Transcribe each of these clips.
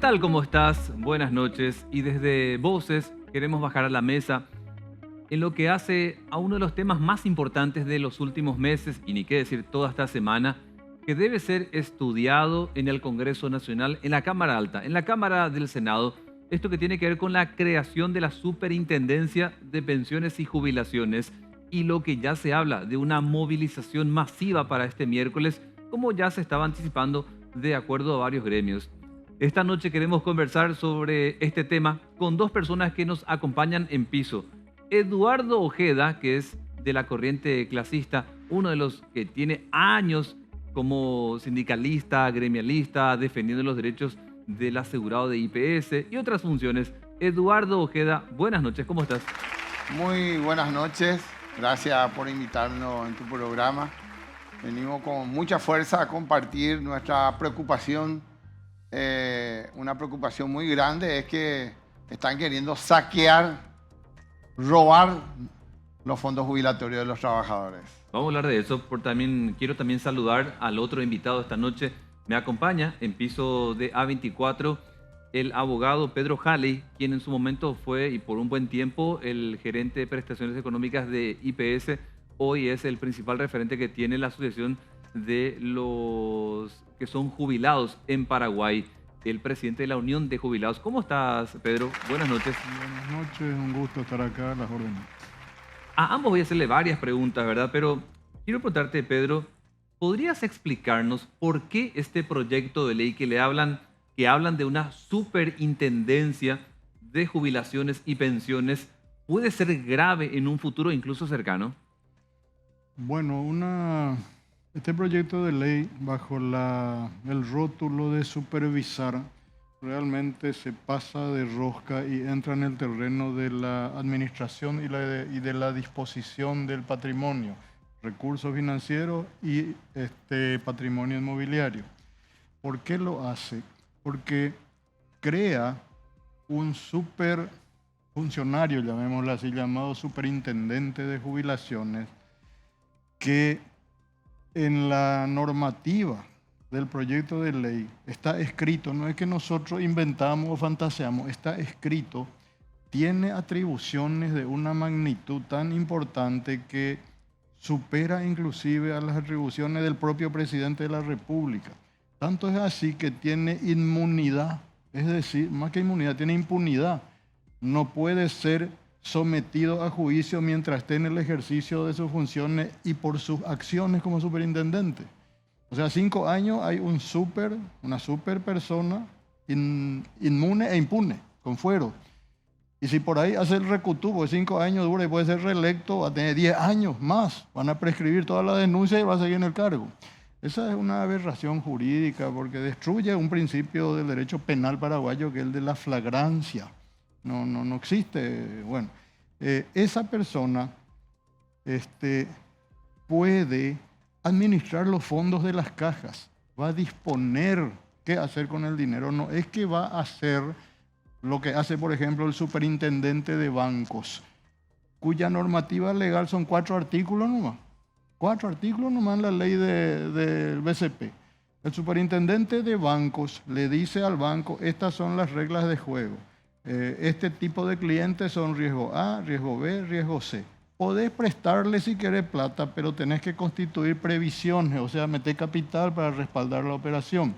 tal? ¿Cómo estás? Buenas noches. Y desde Voces queremos bajar a la mesa en lo que hace a uno de los temas más importantes de los últimos meses, y ni qué decir toda esta semana, que debe ser estudiado en el Congreso Nacional, en la Cámara Alta, en la Cámara del Senado. Esto que tiene que ver con la creación de la Superintendencia de Pensiones y Jubilaciones, y lo que ya se habla de una movilización masiva para este miércoles, como ya se estaba anticipando de acuerdo a varios gremios. Esta noche queremos conversar sobre este tema con dos personas que nos acompañan en piso. Eduardo Ojeda, que es de la corriente clasista, uno de los que tiene años como sindicalista, gremialista, defendiendo los derechos del asegurado de IPS y otras funciones. Eduardo Ojeda, buenas noches, ¿cómo estás? Muy buenas noches, gracias por invitarnos en tu programa. Venimos con mucha fuerza a compartir nuestra preocupación. Una preocupación muy grande es que están queriendo saquear, robar los fondos jubilatorios de los trabajadores. Vamos a hablar de eso, quiero también saludar al otro invitado esta noche. Me acompaña en piso de A24 el abogado Pedro Halley, quien en su momento fue y por un buen tiempo el gerente de prestaciones económicas de IPS. Hoy es el principal referente que tiene la Asociación de los que son jubilados en Paraguay, el presidente de la Unión de Jubilados. ¿Cómo estás, Pedro? Buenas noches. Buenas noches, un gusto estar acá a las órdenes. A ambos voy a hacerle varias preguntas, ¿verdad? Pero quiero preguntarte, Pedro, ¿podrías explicarnos por qué este proyecto de ley que hablan de una superintendencia de jubilaciones y pensiones puede ser grave en un futuro incluso cercano? Bueno, este proyecto de ley bajo el rótulo de supervisar realmente se pasa de rosca y entra en el terreno de la administración y de la disposición del patrimonio, recursos financieros y patrimonio inmobiliario. ¿Por qué lo hace? Porque crea un super funcionario, llamémoslo así, llamado superintendente de jubilaciones, que en la normativa del proyecto de ley está escrito, no es que nosotros inventamos o fantaseamos, está escrito, tiene atribuciones de una magnitud tan importante que supera inclusive a las atribuciones del propio presidente de la República. Tanto es así que tiene inmunidad, es decir, más que inmunidad, tiene impunidad. No puede ser sometido a juicio mientras esté en el ejercicio de sus funciones y por sus acciones como superintendente. O sea, 5 años hay una super persona inmune e impune, con fuero. Y si por ahí hace el recutubo, 5 años dura y puede ser reelecto, va a tener 10 años más. Van a prescribir toda la denuncia y va a seguir en el cargo. Esa es una aberración jurídica porque destruye un principio del derecho penal paraguayo que es el de la flagrancia. No existe. Bueno, esa persona puede administrar los fondos de las cajas, va a disponer qué hacer con el dinero. No es que va a hacer lo que hace, por ejemplo, el superintendente de bancos, cuya normativa legal son 4 artículos nomás. 4 artículos nomás en la ley del BCP. El superintendente de bancos le dice al banco, estas son las reglas de juego. Este tipo de clientes son riesgo A, riesgo B, riesgo C. Podés prestarle si querés plata, pero tenés que constituir previsiones, o sea, meter capital para respaldar la operación.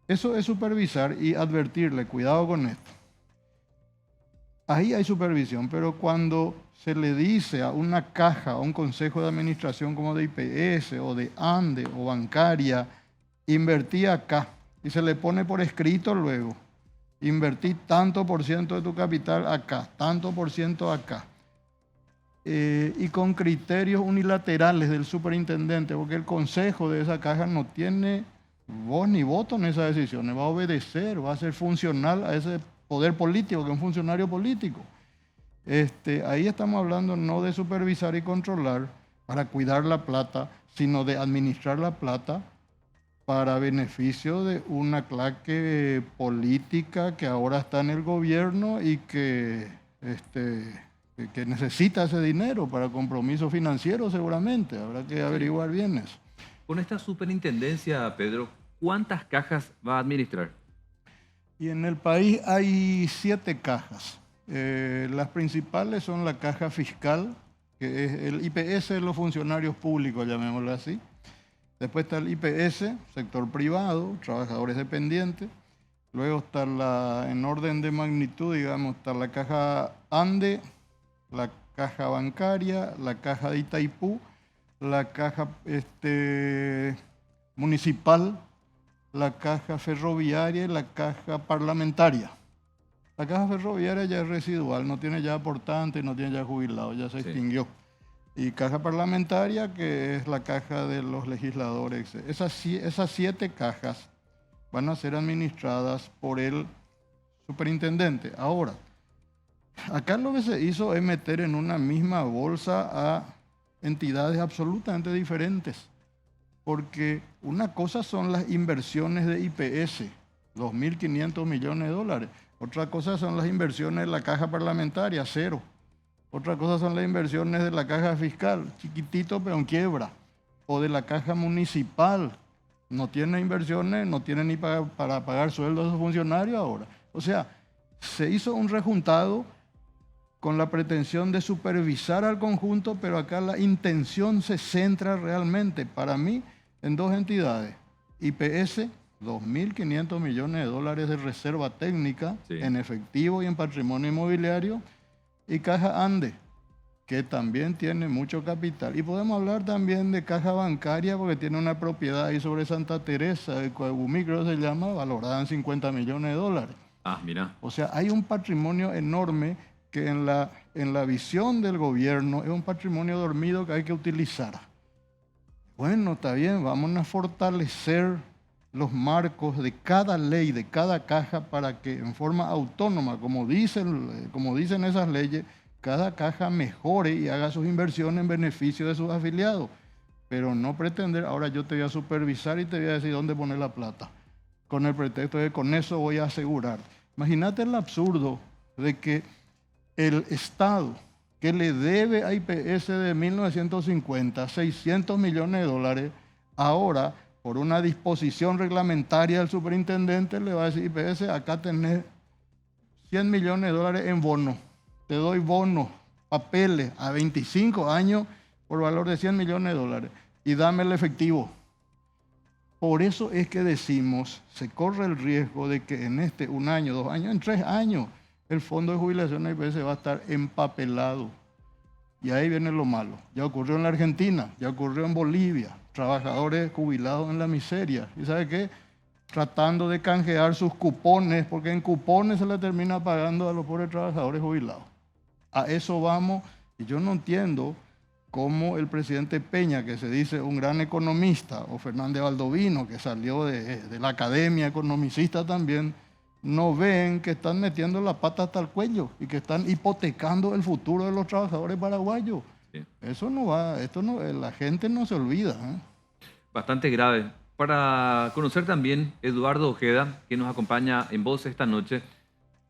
Eso es supervisar y advertirle, cuidado con esto. Ahí hay supervisión, pero cuando se le dice a una caja, a un consejo de administración como de IPS o de ANDE o bancaria, invertí acá, y se le pone por escrito luego, invertí tanto por ciento de tu capital acá, tanto por ciento acá. Y con criterios unilaterales del superintendente, porque el consejo de esa caja no tiene voz ni voto en esas decisiones, va a obedecer, va a ser funcional a ese poder político, que es un funcionario político. Ahí estamos hablando no de supervisar y controlar para cuidar la plata, sino de administrar la plata para beneficio de una clase política que ahora está en el gobierno y que necesita ese dinero para compromisos financieros seguramente. Habrá que averiguar bien eso. Con esta superintendencia, Pedro, ¿cuántas cajas va a administrar? Y en el país hay 7 cajas. Las principales son la caja fiscal, que es el IPS de los funcionarios públicos, llamémoslo así. Después está el IPS, sector privado, trabajadores dependientes. Luego está en orden de magnitud, digamos, está la caja ANDE, la caja bancaria, la caja de Itaipú, la caja municipal, la caja ferroviaria y la caja parlamentaria. La caja ferroviaria ya es residual, no tiene ya aportante, no tiene ya jubilado, ya se extinguió. Y caja parlamentaria, que es la caja de los legisladores. Esas 7 cajas van a ser administradas por el superintendente. Ahora, acá lo que se hizo es meter en una misma bolsa a entidades absolutamente diferentes. Porque una cosa son las inversiones de IPS, 2.500 millones de dólares. Otra cosa son las inversiones de la caja parlamentaria, 0. Otra cosa son las inversiones de la caja fiscal, chiquitito pero en quiebra. O de la caja municipal. No tiene inversiones, no tiene ni para pagar sueldos a sus funcionarios ahora. O sea, se hizo un rejuntado con la pretensión de supervisar al conjunto, pero acá la intención se centra realmente, para mí, en 2 entidades. IPS, 2.500 millones de dólares de reserva técnica en efectivo y en patrimonio inmobiliario. Y Caja ANDE, que también tiene mucho capital. Y podemos hablar también de caja bancaria, porque tiene una propiedad ahí sobre Santa Teresa, de Coabumí, creo que se llama, valorada en 50 millones de dólares. Ah, mira. O sea, hay un patrimonio enorme que en la visión del gobierno es un patrimonio dormido que hay que utilizar. Bueno, está bien, vamos a fortalecer los marcos de cada ley, de cada caja, para que en forma autónoma, como dicen esas leyes, cada caja mejore y haga sus inversiones en beneficio de sus afiliados. Pero no pretender, ahora yo te voy a supervisar y te voy a decir dónde poner la plata, con el pretexto de que con eso voy a asegurar. Imagínate el absurdo de que el Estado, que le debe a IPS de 1950 600 millones de dólares, ahora, por una disposición reglamentaria del superintendente, le va a decir: IPS, acá tenés 100 millones de dólares en bonos. Te doy bonos, papeles, a 25 años por valor de 100 millones de dólares y dame el efectivo. Por eso es que decimos, se corre el riesgo de que en 1 año, 2 años, en 3 años, el fondo de jubilación de IPS va a estar empapelado. Y ahí viene lo malo. Ya ocurrió en la Argentina, ya ocurrió en Bolivia. Trabajadores jubilados en la miseria. ¿Y sabe qué? Tratando de canjear sus cupones, porque en cupones se le termina pagando a los pobres trabajadores jubilados. A eso vamos, y yo no entiendo cómo el presidente Peña, que se dice un gran economista, o Fernández Baldovino, que salió de la academia economicista también, no ven que están metiendo la pata hasta el cuello y que están hipotecando el futuro de los trabajadores paraguayos. Sí. Eso no va, la gente no se olvida. Bastante grave. Para conocer también Eduardo Ojeda, que nos acompaña en voz esta noche,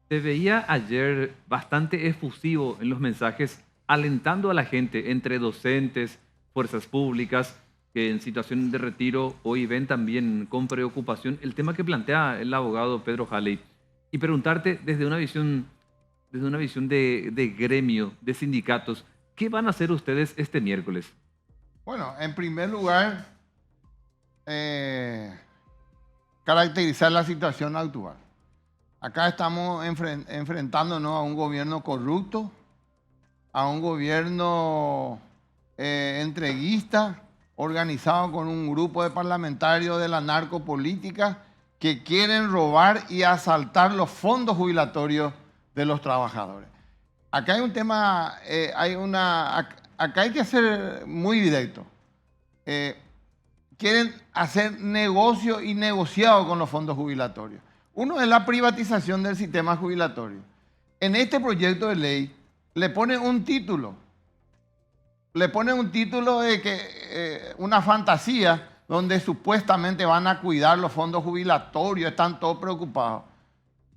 te veía ayer bastante efusivo en los mensajes, alentando a la gente, entre docentes, fuerzas públicas, que en situación de retiro hoy ven también con preocupación el tema que plantea el abogado Pedro Halley. Y preguntarte desde una visión de gremio, de sindicatos, ¿qué van a hacer ustedes este miércoles? Bueno, en primer lugar, caracterizar la situación actual. Acá estamos enfrentándonos a un gobierno corrupto, a un gobierno entreguista, organizado con un grupo de parlamentarios de la narcopolítica que quieren robar y asaltar los fondos jubilatorios de los trabajadores. Acá hay un tema, acá hay que ser muy directo. Quieren hacer negocio y negociado con los fondos jubilatorios. Uno es la privatización del sistema jubilatorio. En este proyecto de ley le ponen un título. Le ponen un título de que una fantasía donde supuestamente van a cuidar los fondos jubilatorios, están todos preocupados.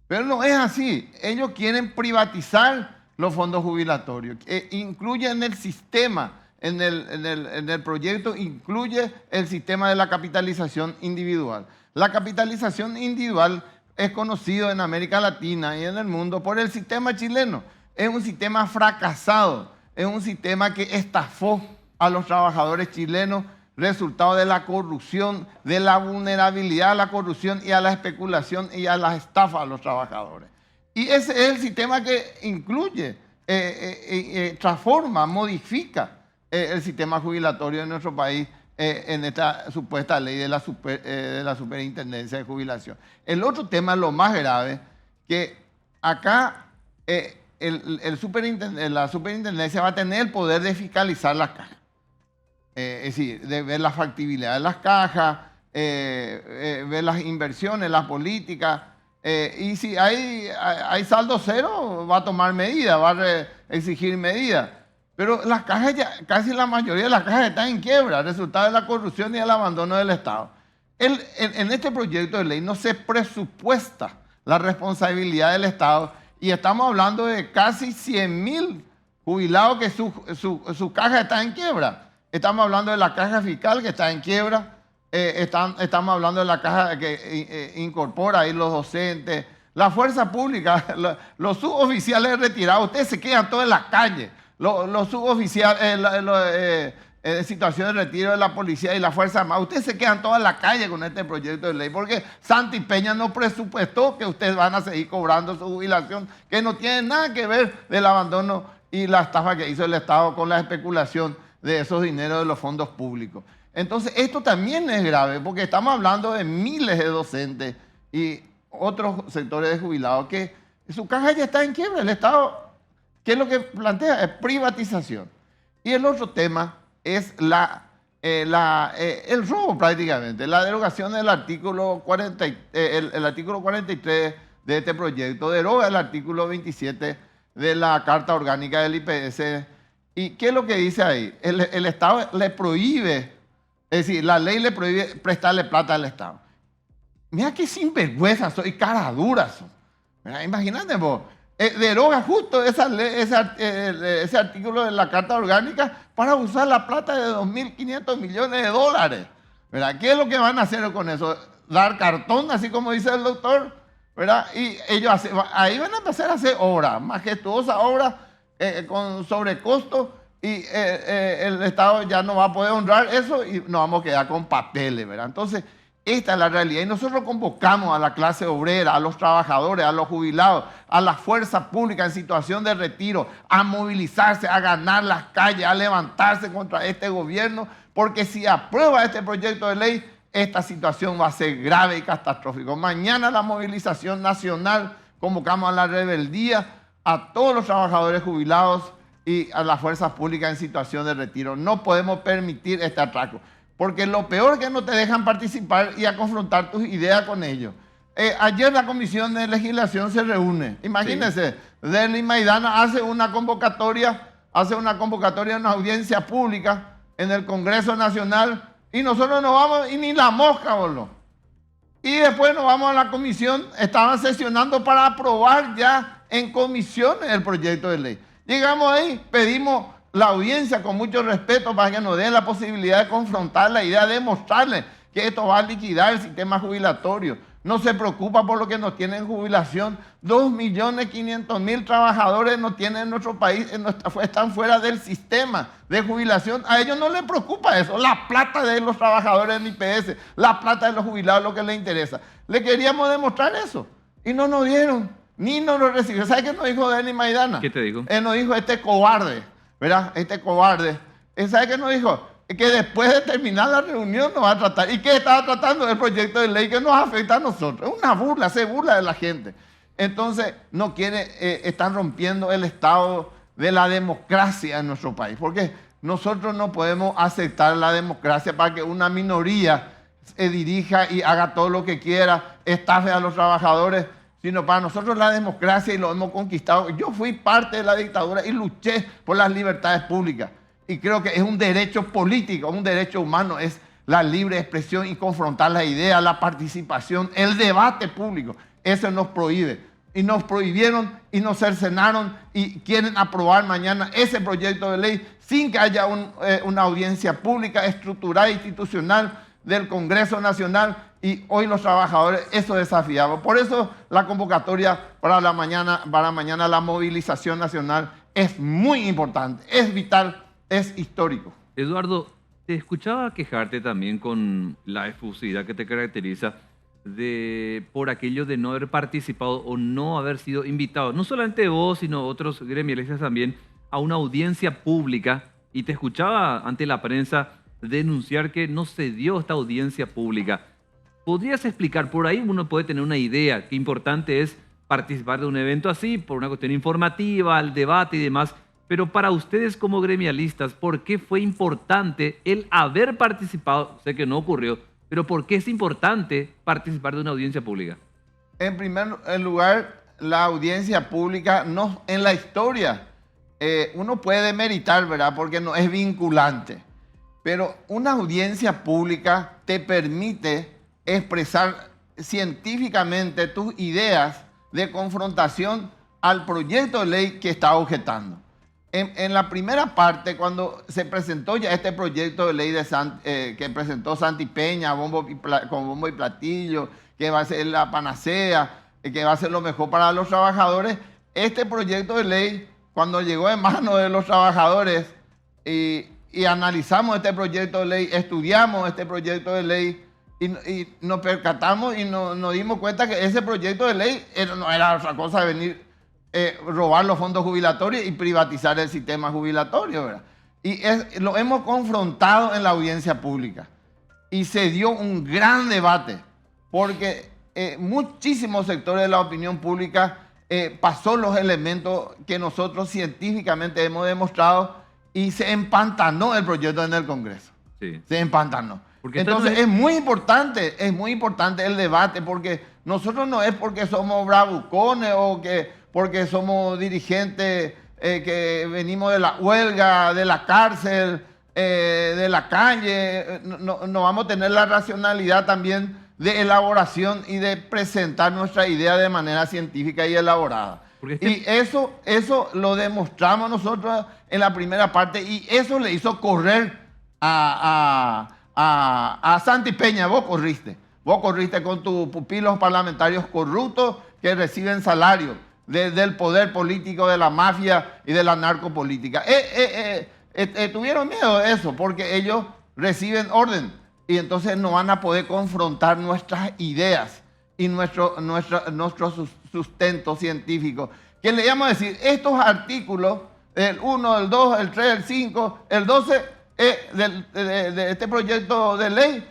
Pero no es así. Ellos quieren privatizar los fondos jubilatorios. Incluye en el sistema, en el proyecto, incluye el sistema de la capitalización individual. La capitalización individual es conocido en América Latina y en el mundo por el sistema chileno. Es un sistema fracasado, es un sistema que estafó a los trabajadores chilenos, resultado de la corrupción, de la vulnerabilidad a la corrupción y a la especulación y a la estafa a los trabajadores. Y ese es el sistema que incluye, transforma, modifica el sistema jubilatorio de nuestro país en esta supuesta ley de la superintendencia de jubilación. El otro tema, lo más grave, que acá la superintendencia va a tener el poder de fiscalizar las cajas. Es decir, de ver la factibilidad de las cajas, ver las inversiones, las políticas. Y si hay saldo cero, va a tomar medidas, va a exigir medidas. Pero las cajas casi la mayoría de las cajas están en quiebra, resultado de la corrupción y el abandono del Estado. En este proyecto de ley no se presupuesta la responsabilidad del Estado y estamos hablando de casi 100.000 jubilados que su caja está en quiebra. Estamos hablando de la caja fiscal que está en quiebra, estamos hablando de la caja que incorpora ahí los docentes, la fuerza pública, los suboficiales retirados, ustedes se quedan todos en la calle. Los suboficiales, en situación de retiro de la policía y la Fuerza Armada, ustedes se quedan todos en la calle con este proyecto de ley, porque Santi Peña no presupuestó que ustedes van a seguir cobrando su jubilación, que no tiene nada que ver del abandono y la estafa que hizo el Estado con la especulación de esos dineros de los fondos públicos. Entonces, esto también es grave, porque estamos hablando de miles de docentes y otros sectores de jubilados que su caja ya está en quiebra. El Estado, ¿qué es lo que plantea? Es privatización. Y el otro tema es el robo prácticamente, la derogación del artículo 43 de este proyecto, deroga el artículo 27 de la Carta Orgánica del IPS. ¿Y qué es lo que dice ahí? El Estado le prohíbe, es decir, la ley le prohíbe prestarle plata al Estado. Mira qué sinvergüenza soy, cara dura son. Imagínate vos. Deroga justo ese artículo de la Carta Orgánica para usar la plata de 2.500 millones de dólares. ¿Verdad? ¿Qué es lo que van a hacer con eso? Dar cartón, así como dice el doctor, ¿verdad? Y ellos ahí van a empezar a hacer obras, majestuosas obras con sobrecosto, y el Estado ya no va a poder honrar eso y nos vamos a quedar con papeles, ¿verdad? Entonces, esta es la realidad. Y nosotros convocamos a la clase obrera, a los trabajadores, a los jubilados, a la fuerza pública en situación de retiro, a movilizarse, a ganar las calles, a levantarse contra este gobierno, porque si aprueba este proyecto de ley, esta situación va a ser grave y catastrófica. Mañana la movilización nacional, convocamos a la rebeldía, a todos los trabajadores jubilados y a las fuerzas públicas en situación de retiro. No podemos permitir este atraco. Porque lo peor es que no te dejan participar y a confrontar tus ideas con ellos. Ayer la Comisión de Legislación se reúne. Imagínense, sí. Denny Maidana hace una convocatoria, una audiencia pública en el Congreso Nacional y nosotros nos vamos y ni la mosca, boludo. Y después nos vamos a la comisión, estaban sesionando para aprobar ya en comisiones el proyecto de ley. Llegamos ahí, pedimos la audiencia con mucho respeto para que nos den la posibilidad de confrontar la idea, de mostrarles que esto va a liquidar el sistema jubilatorio. No se preocupa por lo que nos tienen en jubilación. 2.500.000 trabajadores no tienen en nuestro país, están fuera del sistema de jubilación. A ellos no les preocupa eso. La plata de los trabajadores del IPS, la plata de los jubilados, lo que les interesa. Le queríamos demostrar eso y no nos dieron, ni nos lo recibieron. ¿Sabes qué nos dijo Denny Maidana? ¿Qué te dijo? Él nos dijo, este cobarde, ¿verdad? Este cobarde. ¿Sabe qué nos dijo? Que después de terminar la reunión nos va a tratar. ¿Y qué estaba tratando? El proyecto de ley que nos afecta a nosotros. Es una burla, se burla de la gente. Entonces, no están rompiendo el estado de la democracia en nuestro país. Porque nosotros no podemos aceptar la democracia para que una minoría se dirija y haga todo lo que quiera, estafe a los trabajadores, sino para nosotros la democracia, y lo hemos conquistado. Yo fui parte de la dictadura y luché por las libertades públicas. Y creo que es un derecho político, un derecho humano, es la libre expresión y confrontar las ideas, la participación, el debate público. Eso nos prohíbe. Y nos prohibieron y nos cercenaron y quieren aprobar mañana ese proyecto de ley sin que haya una audiencia pública, estructurada, institucional del Congreso Nacional y hoy los trabajadores eso desafiamos. Por eso la convocatoria para mañana la movilización nacional es muy importante, es vital, es histórico. Eduardo, te escuchaba quejarte también con la efusividad que te caracteriza por aquello de no haber participado o no haber sido invitado, no solamente vos, sino otros gremialistas también, a una audiencia pública, y te escuchaba ante la prensa denunciar que no se dio esta audiencia pública. ¿Podrías explicar? Por ahí uno puede tener una idea, qué importante es participar de un evento así, por una cuestión informativa, el debate y demás, pero para ustedes como gremialistas, ¿por qué fue importante el haber participado? Sé que no ocurrió, pero ¿por qué es importante participar de una audiencia pública? En primer lugar, la audiencia pública no, en la historia uno puede demeritar, ¿verdad? Porque no es vinculante. Pero una audiencia pública te permite expresar científicamente tus ideas de confrontación al proyecto de ley que está objetando. En la primera parte, cuando se presentó ya este proyecto de ley que presentó Santi Peña con bombo y platillo, que va a ser la panacea, que va a ser lo mejor para los trabajadores, este proyecto de ley, cuando llegó en manos de los trabajadores y analizamos este proyecto de ley, estudiamos este proyecto de ley y nos percatamos y nos dimos cuenta que ese proyecto de ley no era otra cosa de venir robar los fondos jubilatorios y privatizar el sistema jubilatorio, ¿verdad? Y lo hemos confrontado en la audiencia pública y se dio un gran debate porque muchísimos sectores de la opinión pública pasó los elementos que nosotros científicamente hemos demostrado y se empantanó el proyecto en el Congreso. Sí. Se empantanó. Entonces es muy importante el debate porque nosotros no es porque somos bravucones o porque somos dirigentes que venimos de la huelga, de la cárcel, de la calle. No vamos a tener la racionalidad también de elaboración y de presentar nuestra idea de manera científica y elaborada. Y eso lo demostramos nosotros en la primera parte y eso le hizo correr a Santi Peña. Vos corriste con tus pupilos parlamentarios corruptos que reciben salario del poder político, de la mafia y de la narcopolítica. Tuvieron miedo de eso porque ellos reciben orden y entonces no van a poder confrontar nuestras ideas y nuestro sustento científico. Que le íbamos a decir, estos artículos, el 1, el 2, el 3, el 5, el 12 de este proyecto de ley,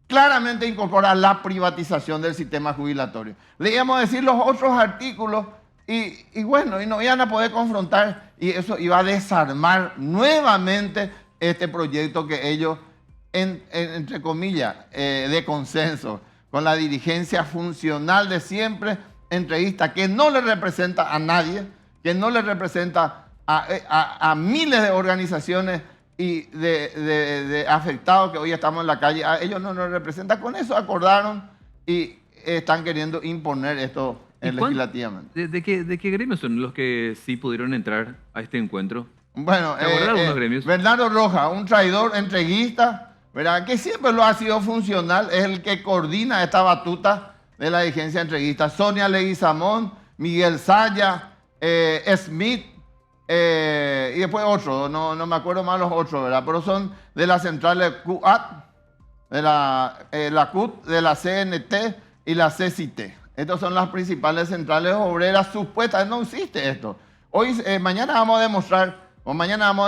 claramente incorpora la privatización del sistema jubilatorio. Le íbamos a decir los otros artículos y bueno, y no iban a poder confrontar y eso iba a desarmar nuevamente este proyecto que ellos, entre comillas, de consenso, con la dirigencia funcional de siempre, entreguista, que no le representa a nadie, que no le representa a miles de organizaciones y de afectados que hoy estamos en la calle, a ellos no nos representa. Con eso acordaron y están queriendo imponer esto legislativamente. ¿De qué gremios son los que sí pudieron entrar a este encuentro? Bueno, ¿te acordás de algunos gremios? Bernardo Rojas, un traidor entreguista, ¿verdad? Que siempre lo ha sido funcional, es el que coordina esta batuta de la dirigencia entreguista. Sonia Leguizamón, Miguel Saya, Smith, y después otros, no me acuerdo más los otros, ¿verdad? Pero son de la central de CUAT, de la CUT, de la CNT y la CCT. Estas son las principales centrales obreras supuestas. No existe esto. Mañana vamos a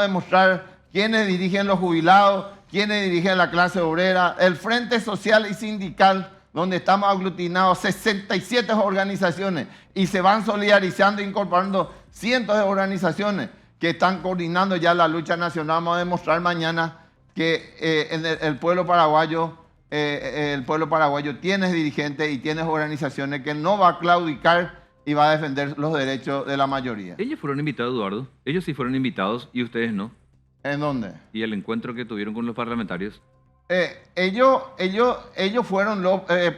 demostrar quiénes dirigen los jubilados, quiénes dirigen la clase obrera, el Frente Social y Sindical, donde estamos aglutinados 67 organizaciones y se van solidarizando, incorporando cientos de organizaciones que están coordinando ya la lucha nacional. Vamos a demostrar mañana que el pueblo paraguayo tiene dirigentes y tiene organizaciones que no va a claudicar y va a defender los derechos de la mayoría. Ellos fueron invitados, Eduardo. Ellos sí fueron invitados y ustedes no. ¿En dónde? ¿Y el encuentro que tuvieron con los parlamentarios? Ellos fueron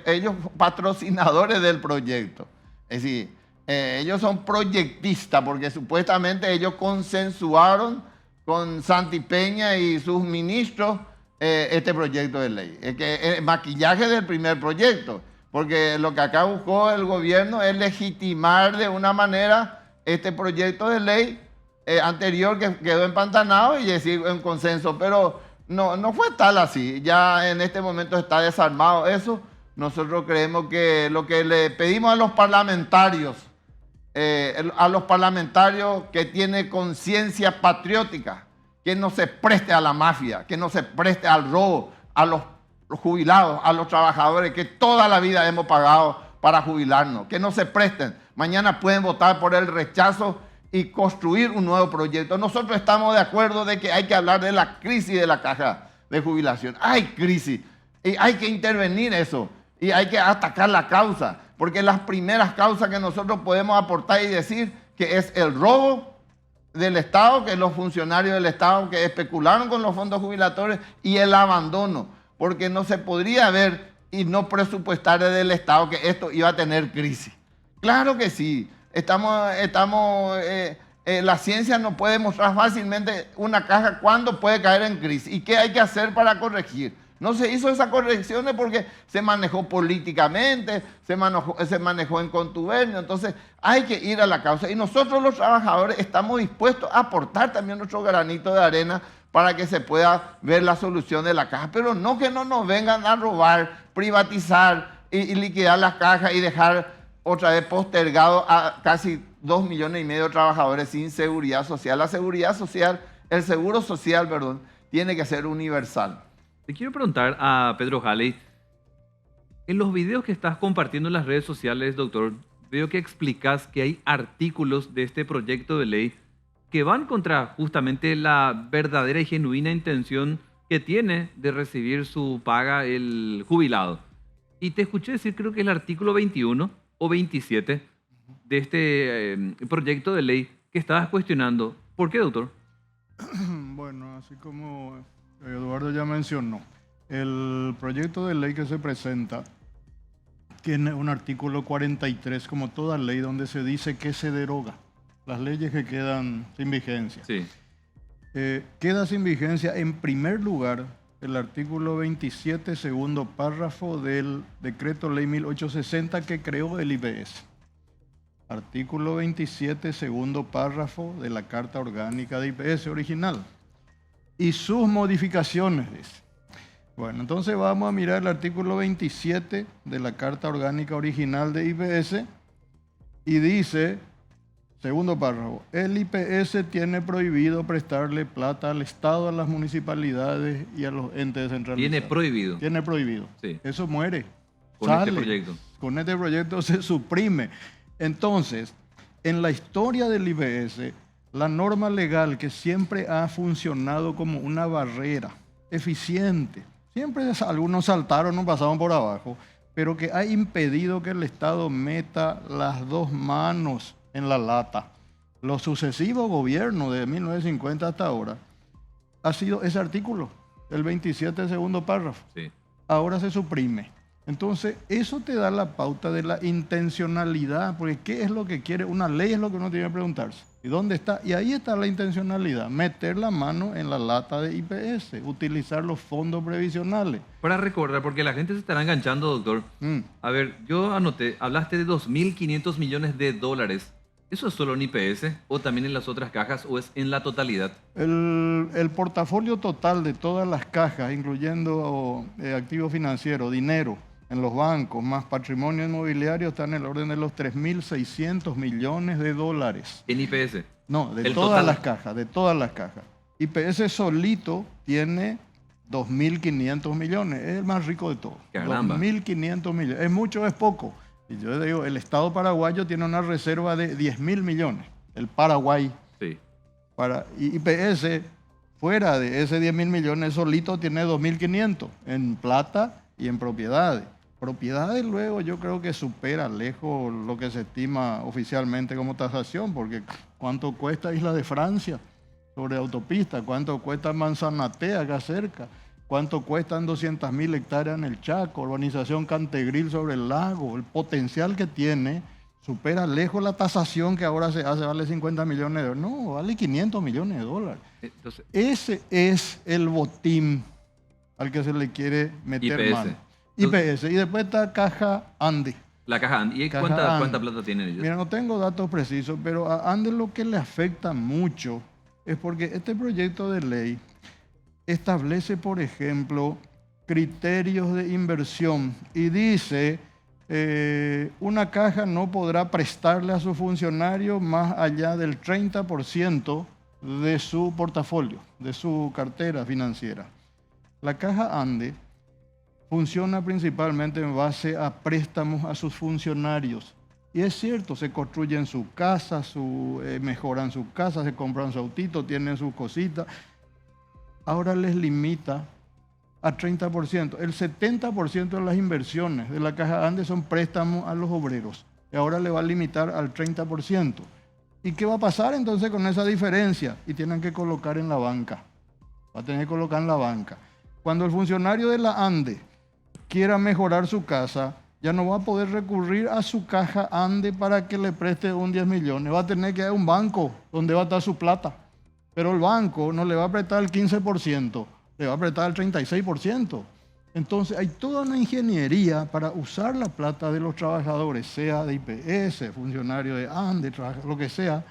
ellos patrocinadores del proyecto. Es decir, ellos son proyectistas porque supuestamente ellos consensuaron con Santi Peña y sus ministros este proyecto de ley. Es que el maquillaje del primer proyecto, porque lo que acá buscó el gobierno es legitimar de una manera este proyecto de ley anterior que quedó empantanado y decir en consenso, pero no fue tal así. Ya en este momento está desarmado eso. Nosotros creemos que lo que le pedimos a los parlamentarios que tienen conciencia patriótica, que no se preste a la mafia, que no se preste al robo, a los jubilados, a los trabajadores que toda la vida hemos pagado para jubilarnos, que no se presten. Mañana pueden votar por el rechazo y construir un nuevo proyecto. Nosotros estamos de acuerdo de que hay que hablar de la crisis de la caja de jubilación. Hay crisis y hay que intervenir eso y hay que atacar la causa, porque las primeras causas que nosotros podemos aportar y decir que es el robo del Estado, que los funcionarios del Estado que especularon con los fondos jubilatorios y el abandono, porque no se podría ver y no presupuestar desde el Estado que esto iba a tener crisis. Claro que sí, la ciencia nos puede mostrar fácilmente una caja cuándo puede caer en crisis y qué hay que hacer para corregir. No se hizo esas correcciones porque se manejó políticamente, se manejó en contubernio. Entonces hay que ir a la causa. Y nosotros los trabajadores estamos dispuestos a aportar también nuestro granito de arena para que se pueda ver la solución de la caja. Pero no que no nos vengan a robar, privatizar y liquidar las cajas y dejar otra vez postergado a casi 2,5 millones de trabajadores sin seguridad social. La seguridad social, el seguro social, perdón, tiene que ser universal. Te quiero preguntar a Pedro Halley, en los videos que estás compartiendo en las redes sociales, doctor, veo que explicas que hay artículos de este proyecto de ley que van contra justamente la verdadera y genuina intención que tiene de recibir su paga el jubilado. Y te escuché decir, creo que el artículo 21 o 27 de este proyecto de ley que estabas cuestionando. ¿Por qué, doctor? Bueno, así como Eduardo ya mencionó, el proyecto de ley que se presenta tiene un artículo 43, como toda ley, donde se dice que se deroga las leyes que quedan sin vigencia. Sí. Queda sin vigencia, en primer lugar, el artículo 27, segundo párrafo del decreto ley 1860 que creó el IPS. Artículo 27, segundo párrafo de la Carta Orgánica de IPS original. Y sus modificaciones, dice. Bueno, entonces vamos a mirar el artículo 27 de la Carta Orgánica Original de IPS y dice, segundo párrafo, el IPS tiene prohibido prestarle plata al Estado, a las municipalidades y a los entes descentralizados. Tiene prohibido. Tiene prohibido. Sí. Eso muere. Con este proyecto. Con este proyecto se suprime. Entonces, en la historia del IPS, la norma legal que siempre ha funcionado como una barrera eficiente, siempre algunos saltaron, no pasaron por abajo, pero que ha impedido que el Estado meta las dos manos en la lata. Los sucesivos gobiernos de 1950 hasta ahora ha sido ese artículo, el 27 segundo párrafo. Sí. Ahora se suprime. Entonces, eso te da la pauta de la intencionalidad, porque ¿qué es lo que quiere? Una ley es lo que uno tiene que preguntarse. ¿Y dónde está? Y ahí está la intencionalidad, meter la mano en la lata de IPS, utilizar los fondos previsionales. Para recordar, porque la gente se estará enganchando, doctor. A ver, yo anoté, hablaste de 2.500 millones de dólares. ¿Eso es solo en IPS o también en las otras cajas o es en la totalidad? El portafolio total de todas las cajas, incluyendo activos financieros, dinero en los bancos, más patrimonio inmobiliario, está en el orden de los 3.600 millones de dólares. ¿En IPS? No, de todas las cajas, de todas las cajas. IPS solito tiene 2.500 millones, es el más rico de todos. Caramba. 2.500 millones, ¿es mucho o es poco? Y yo digo, el Estado paraguayo tiene una reserva de 10.000 millones, el Paraguay. Sí. Y IPS, fuera de ese 10.000 millones, solito tiene 2.500 en plata y en propiedades. Propiedades luego yo creo que supera lejos lo que se estima oficialmente como tasación, porque ¿cuánto cuesta Isla de Francia sobre autopista? ¿Cuánto cuesta Manzanaté acá cerca? ¿Cuánto cuestan 200.000 hectáreas en el Chaco? Urbanización Cantegril sobre el lago. El potencial que tiene supera lejos la tasación que ahora se hace, vale 50 millones de dólares. No, vale 500 millones de dólares. Entonces, Ese es el botín al que se le quiere meter IPS. mano. IPS. Y después está Caja Ande. La caja Ande. ¿Y Caja cuánta Ande. plata tienen ellos? Mira, no tengo datos precisos, pero a Ande lo que le afecta mucho es porque este proyecto de ley establece, por ejemplo, criterios de inversión y dice una caja no podrá prestarle a su funcionario más allá del 30% de su portafolio, de su cartera financiera. La caja Ande funciona principalmente en base a préstamos a sus funcionarios. Y es cierto, se construyen su casa, mejoran su casa, se compran su autito, tienen sus cositas. Ahora les limita a 30%. El 70% de las inversiones de la Caja Ande son préstamos a los obreros. Y ahora le va a limitar al 30%. ¿Y qué va a pasar entonces con esa diferencia? Y tienen que colocar en la banca. Va a tener que colocar en la banca. Cuando el funcionario de la Ande quiera mejorar su casa, ya no va a poder recurrir a su Caja Ande para que le preste un 10 millones. Va a tener que ir a un banco donde va a estar su plata. Pero el banco no le va a prestar el 15%, le va a prestar el 36%. Entonces hay toda una ingeniería para usar la plata de los trabajadores, sea de IPS, funcionario de ANDE, lo que sea,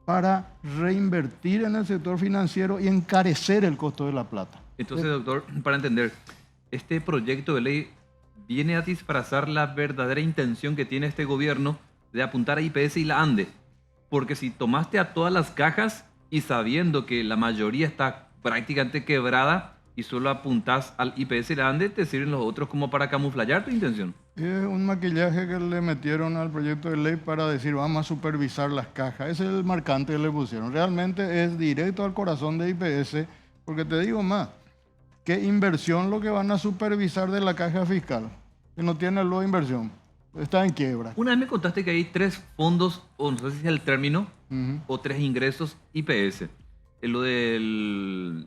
para reinvertir en el sector financiero y encarecer el costo de la plata. Entonces, doctor, para entender, este proyecto de ley viene a disfrazar la verdadera intención que tiene este gobierno de apuntar a IPS y la ANDE. Porque si tomaste a todas las cajas y sabiendo que la mayoría está prácticamente quebrada y solo apuntás al IPS y la ANDE, te sirven los otros como para camuflar tu intención. Es un maquillaje que le metieron al proyecto de ley para decir vamos a supervisar las cajas. Ese es el marcante que le pusieron. Realmente es directo al corazón de IPS, porque te digo más, ¿qué inversión lo que van a supervisar de la caja fiscal? Que no tiene luego inversión, está en quiebra. Una vez me contaste que hay 3 fondos, o no sé si es el término, o 3 ingresos IPS. En lo de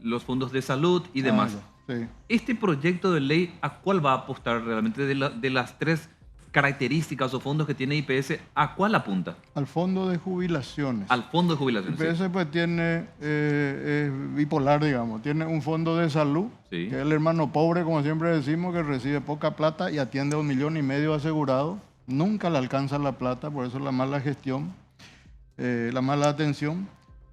los fondos de salud y demás. Sí. Este proyecto de ley, ¿a cuál va a apostar realmente? De las 3 características o fondos que tiene IPS, ¿a cuál apunta? Al fondo de jubilaciones. Al fondo de jubilación. IPS Sí. pues tiene, es bipolar, digamos. Tiene un fondo de salud, Sí. que es el hermano pobre, como siempre decimos, que recibe poca plata y atiende a 1,5 millones asegurado. Nunca le alcanza la plata, por eso la mala gestión, la mala atención.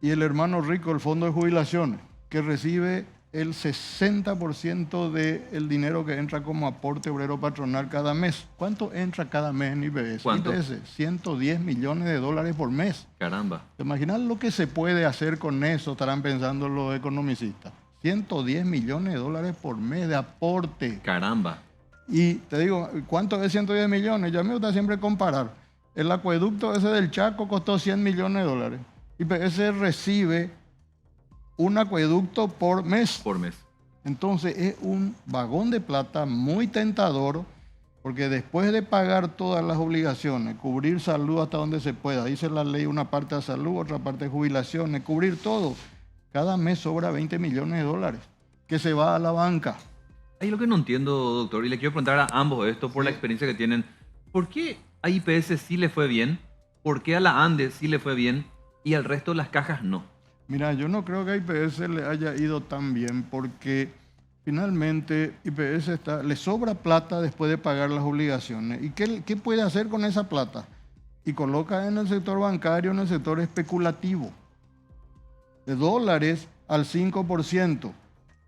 Y el hermano rico, el fondo de jubilaciones, que recibe el 60% del dinero que entra como aporte obrero patronal cada mes. ¿Cuánto entra cada mes en IPS? ¿Cuánto? IPS, 110 millones de dólares por mes. Caramba. ¿Te imaginas lo que se puede hacer con eso? Estarán pensando los economicistas. 110 millones de dólares por mes de aporte. Caramba. Y te digo, ¿cuánto es 110 millones? Ya me gusta siempre comparar. El acueducto ese del Chaco costó 100 millones de dólares. IPS recibe un acueducto por mes. Por mes. Entonces es un vagón de plata muy tentador, porque después de pagar todas las obligaciones, cubrir salud hasta donde se pueda, dice la ley una parte de salud, otra parte de jubilaciones, cubrir todo, cada mes sobra 20 millones de dólares que se va a la banca. Ahí lo que no entiendo, doctor, y le quiero preguntar a ambos esto por la experiencia que tienen. ¿Por qué a IPS sí le fue bien? ¿Por qué a la ANDE sí le fue bien y al resto de las cajas no? Mira, yo no creo que a IPS le haya ido tan bien, porque finalmente IPS le sobra plata después de pagar las obligaciones. ¿Y qué puede hacer con esa plata? Y coloca en el sector bancario, en el sector especulativo, de dólares al 5%.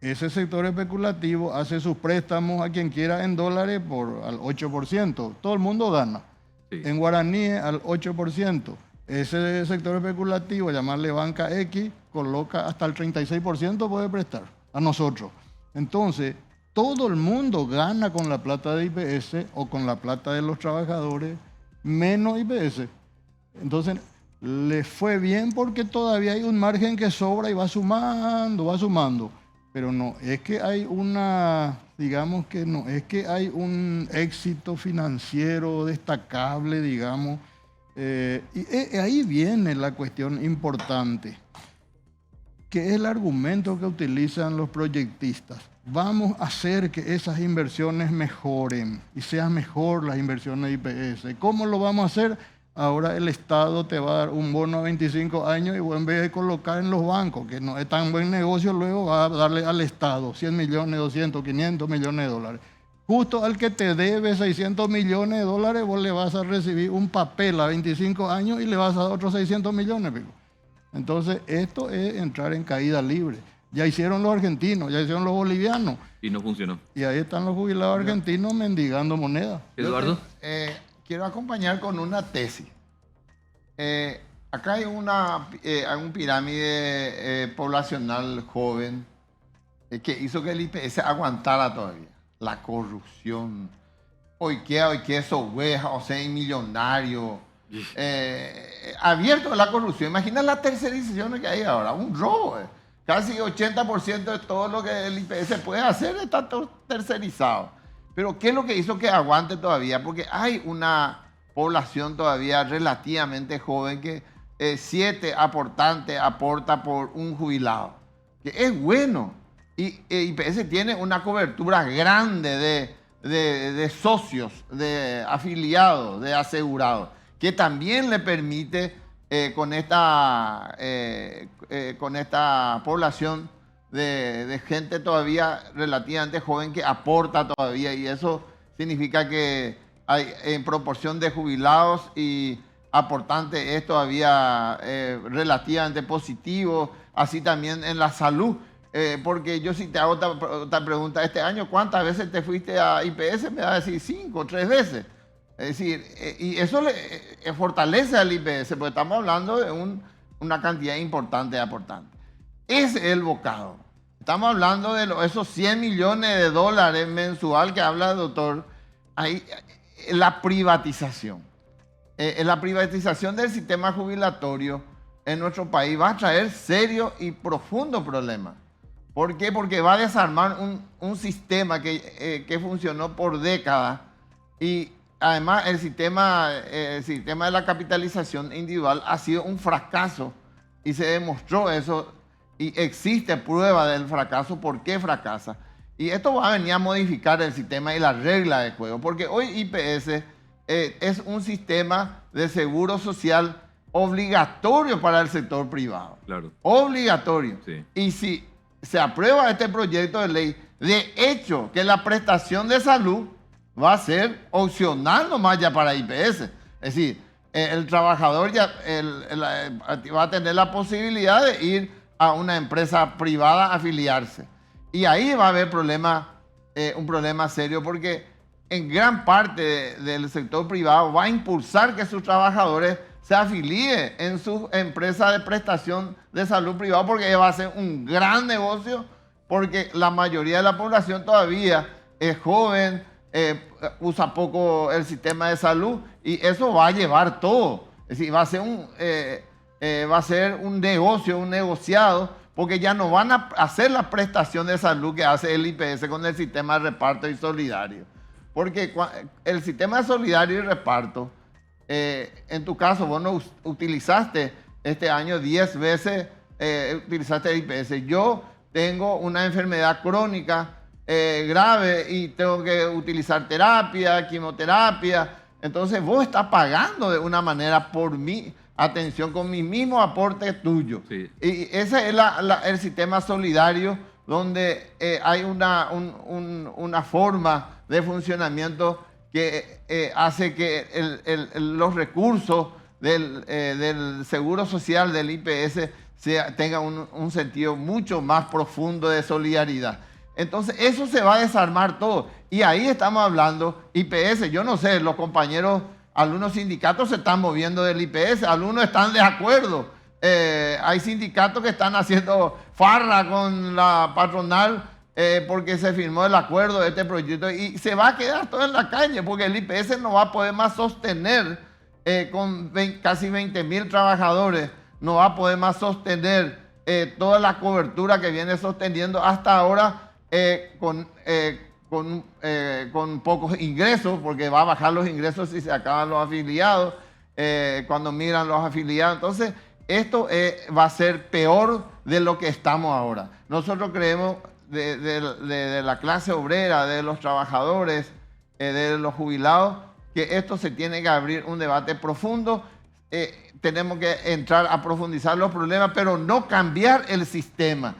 Ese sector especulativo hace sus préstamos a quien quiera en dólares al 8%. Todo el mundo gana. Sí. En guaraníes al 8%. Ese sector especulativo, llamarle banca X, coloca hasta el 36% puede prestar a nosotros. Entonces, todo el mundo gana con la plata de IPS o con la plata de los trabajadores, menos IPS. Entonces, le fue bien porque todavía hay un margen que sobra y va sumando, va sumando. Pero no es que hay digamos que no es que hay un éxito financiero destacable, digamos. Y ahí viene la cuestión importante, que es el argumento que utilizan los proyectistas. Vamos a hacer que esas inversiones mejoren y sean mejor las inversiones de IPS. ¿Cómo lo vamos a hacer? ahora el Estado te va a dar un bono a 25 años y vos en vez de colocar en los bancos, que no es tan buen negocio, luego va a darle al Estado 100 millones, 200, 500 millones de dólares. Justo al que te debe 600 millones de dólares, vos le vas a recibir un papel a 25 años y le vas a dar otros 600 millones. Pico. Entonces, esto es entrar en caída libre. Ya hicieron los argentinos, ya hicieron los bolivianos. Y no funcionó. Y ahí están los jubilados argentinos mendigando moneda. Eduardo. Quiero acompañar con una tesis. Acá hay un pirámide poblacional joven que hizo que el IPS aguantara todavía. La corrupción. Hoy que eso hueja, o sea, millonario. Abierto a la corrupción. Imagina la tercerización que hay ahora. Un robo. Casi 80% de todo lo que el IPS puede hacer está tercerizado. Pero ¿qué es lo que hizo que aguante todavía? Porque hay una población todavía relativamente joven que 7 aportantes aporta por un jubilado. Que es bueno. Y IPS tiene una cobertura grande de socios, de afiliados, de asegurados, que también le permite con esta población de gente todavía relativamente joven que aporta todavía, y eso significa que hay en proporción de jubilados y aportantes es todavía relativamente positivo, así también en la salud. Porque yo si te hago otra pregunta, este año, ¿cuántas veces te fuiste a IPS? Me vas a decir 5, 3 veces. Es decir, y eso fortalece al IPS, porque estamos hablando de una cantidad importante de aportantes. Ese es el bocado. Estamos hablando de esos 100 millones de dólares mensual que habla el doctor. Ahí, la privatización. La privatización del sistema jubilatorio en nuestro país va a traer serios y profundos problemas. ¿Por qué? Porque va a desarmar un sistema que funcionó por décadas, y además el sistema de la capitalización individual ha sido un fracaso y se demostró eso y existe prueba del fracaso. ¿Por qué fracasa? Y esto va a venir a modificar el sistema y la regla de juego, porque hoy IPS es un sistema de seguro social obligatorio para el sector privado. Claro. Obligatorio. Sí. Y si se aprueba este proyecto de ley, de hecho que la prestación de salud va a ser opcional nomás ya para IPS. Es decir, el trabajador ya va a tener la posibilidad de ir a una empresa privada a afiliarse. Y ahí va a haber un problema serio, porque en gran parte del sector privado va a impulsar que sus trabajadores se afilíen en sus empresas de prestación de salud privada, porque va a ser un gran negocio, porque la mayoría de la población todavía es joven, usa poco el sistema de salud, y eso va a llevar todo. Es decir, va a ser un negocio, un negociado, porque ya no van a hacer la prestación de salud que hace el IPS con el sistema de reparto y solidario. Porque el sistema de solidario y reparto, en tu caso, vos no utilizaste este año 10 veces, utilizaste el IPS. Yo tengo una enfermedad crónica grave y tengo que utilizar terapia, quimioterapia. Entonces vos estás pagando de una manera por mi atención con mi mismo aporte tuyo. Sí. Y ese es el sistema solidario, donde hay una forma de funcionamiento que hace que los recursos del Seguro Social del IPS tengan un sentido mucho más profundo de solidaridad. Entonces eso se va a desarmar todo. Y ahí estamos hablando IPS. Yo no sé, los compañeros, algunos sindicatos se están moviendo del IPS, algunos están de acuerdo. Hay sindicatos que están haciendo farra con la patronal porque se firmó el acuerdo de este proyecto, y se va a quedar todo en la calle, porque el IPS no va a poder más sostener con casi 20.000 trabajadores, no va a poder más sostener toda la cobertura que viene sosteniendo hasta ahora con pocos ingresos, porque va a bajar los ingresos si se acaban los afiliados, cuando miran los afiliados. Entonces, esto va a ser peor de lo que estamos ahora. Nosotros creemos de la clase obrera, de los trabajadores, de los jubilados, que esto se tiene que abrir un debate profundo. Tenemos que entrar a profundizar los problemas, pero no cambiar el sistema.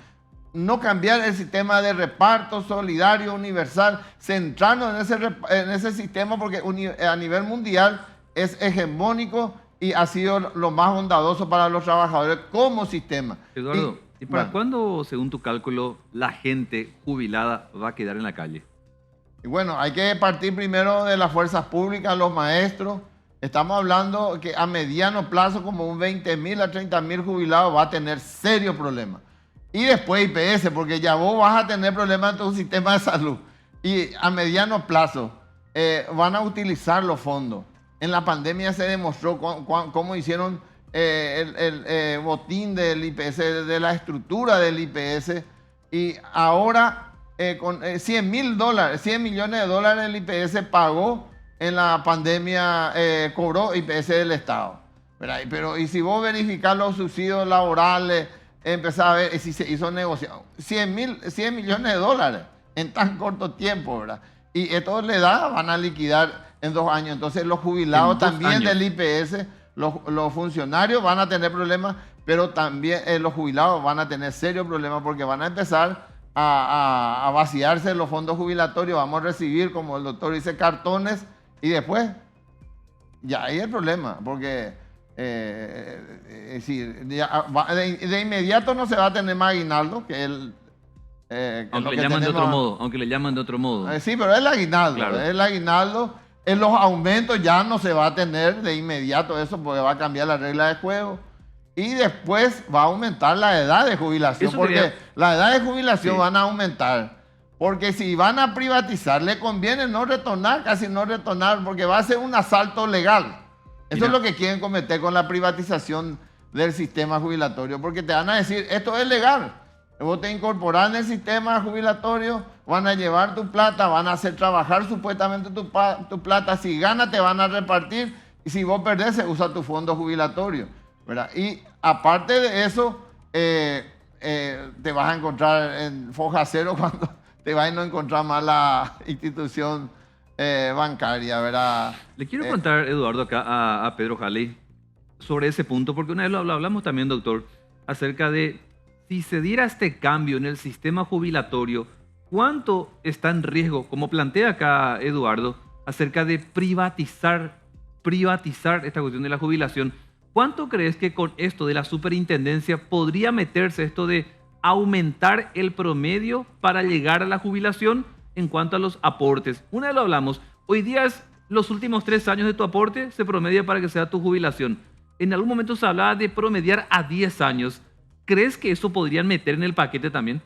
No cambiar el sistema de reparto solidario, universal, centrarnos en ese sistema porque a nivel mundial es hegemónico y ha sido lo más bondadoso para los trabajadores como sistema. Eduardo, ¿y para cuándo, según tu cálculo, la gente jubilada va a quedar en la calle? Y bueno, hay que partir primero de las fuerzas públicas, los maestros. Estamos hablando que a mediano plazo como un 20.000 a 30.000 jubilados va a tener serios problemas. Y después IPS, porque ya vos vas a tener problemas en tu sistema de salud. Y a mediano plazo van a utilizar los fondos. En la pandemia se demostró cómo hicieron el botín del IPS, de la estructura del IPS. Y ahora con $100 millones de dólares el IPS pagó en la pandemia, cobró IPS del Estado. Pero y si vos verificás los subsidios laborales, empezás a ver si se hizo negociación. 100 millones de dólares en tan corto tiempo, ¿verdad? Y esto le da, van a liquidar en 2 años. Entonces los jubilados también del IPS, los funcionarios van a tener problemas, pero también los jubilados van a tener serios problemas porque van a empezar a vaciarse los fondos jubilatorios. Vamos a recibir, como el doctor dice, cartones y después ya ahí el problema, porque es decir, de inmediato no se va a tener más aguinaldo, que aunque le llaman de otro modo, aunque le llaman de otro modo. Sí, pero es el aguinaldo, claro. Es el aguinaldo. En los aumentos ya no se va a tener de inmediato eso, porque va a cambiar la regla de juego. Y después va a aumentar la edad de jubilación, porque la edad de jubilación van a aumentar. Porque si van a privatizar, le conviene no retornar, casi no retornar, porque va a ser un asalto legal. Eso es lo que quieren cometer con la privatización del sistema jubilatorio, porque te van a decir, esto es legal. Vos te incorporás en el sistema jubilatorio, van a llevar tu plata, van a hacer trabajar supuestamente tu plata. Si ganas, te van a repartir. Y si vos perdés, se usa tu fondo jubilatorio, ¿verdad? Y aparte de eso, te vas a encontrar en foja cero cuando te vas a no encontrar más la institución bancaria, ¿verdad? Le quiero contar, Eduardo, acá a Pedro Jaley sobre ese punto, porque una vez lo hablamos también, doctor, acerca de si se diera este cambio en el sistema jubilatorio, ¿cuánto está en riesgo, como plantea acá Eduardo, acerca de privatizar esta cuestión de la jubilación? ¿Cuánto crees que con esto de la superintendencia podría meterse esto de aumentar el promedio para llegar a la jubilación en cuanto a los aportes? Una vez lo hablamos, hoy día es los últimos 3 años de tu aporte se promedia para que sea tu jubilación. En algún momento se hablaba de promediar a 10 años. ¿Crees que eso podrían meter en el paquete también?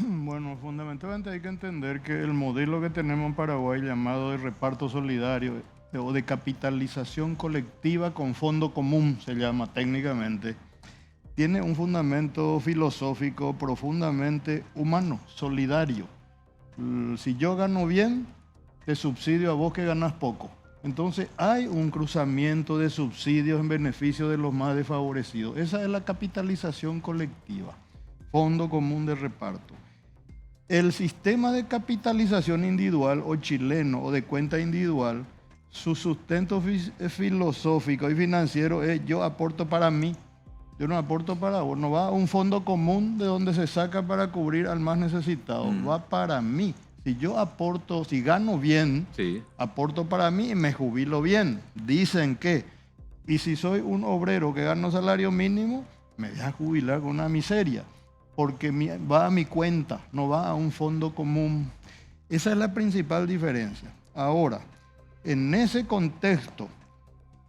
Bueno, fundamentalmente hay que entender que el modelo que tenemos en Paraguay llamado de reparto solidario o de capitalización colectiva con fondo común, se llama técnicamente, tiene un fundamento filosófico profundamente humano, solidario. Si yo gano bien, te subsidio a vos que ganas poco. Entonces hay un cruzamiento de subsidios en beneficio de los más desfavorecidos. Esa es la capitalización colectiva, fondo común de reparto. El sistema de capitalización individual o chileno o de cuenta individual, su sustento filosófico y financiero es yo aporto para mí, yo no aporto para vos, no va a un fondo común de donde se saca para cubrir al más necesitado, va para mí. Si yo aporto, si gano bien, aporto para mí y me jubilo bien. Dicen que, y si soy un obrero que gano salario mínimo, me voy a jubilar con una miseria, porque va a mi cuenta, no va a un fondo común. Esa es la principal diferencia. Ahora, en ese contexto,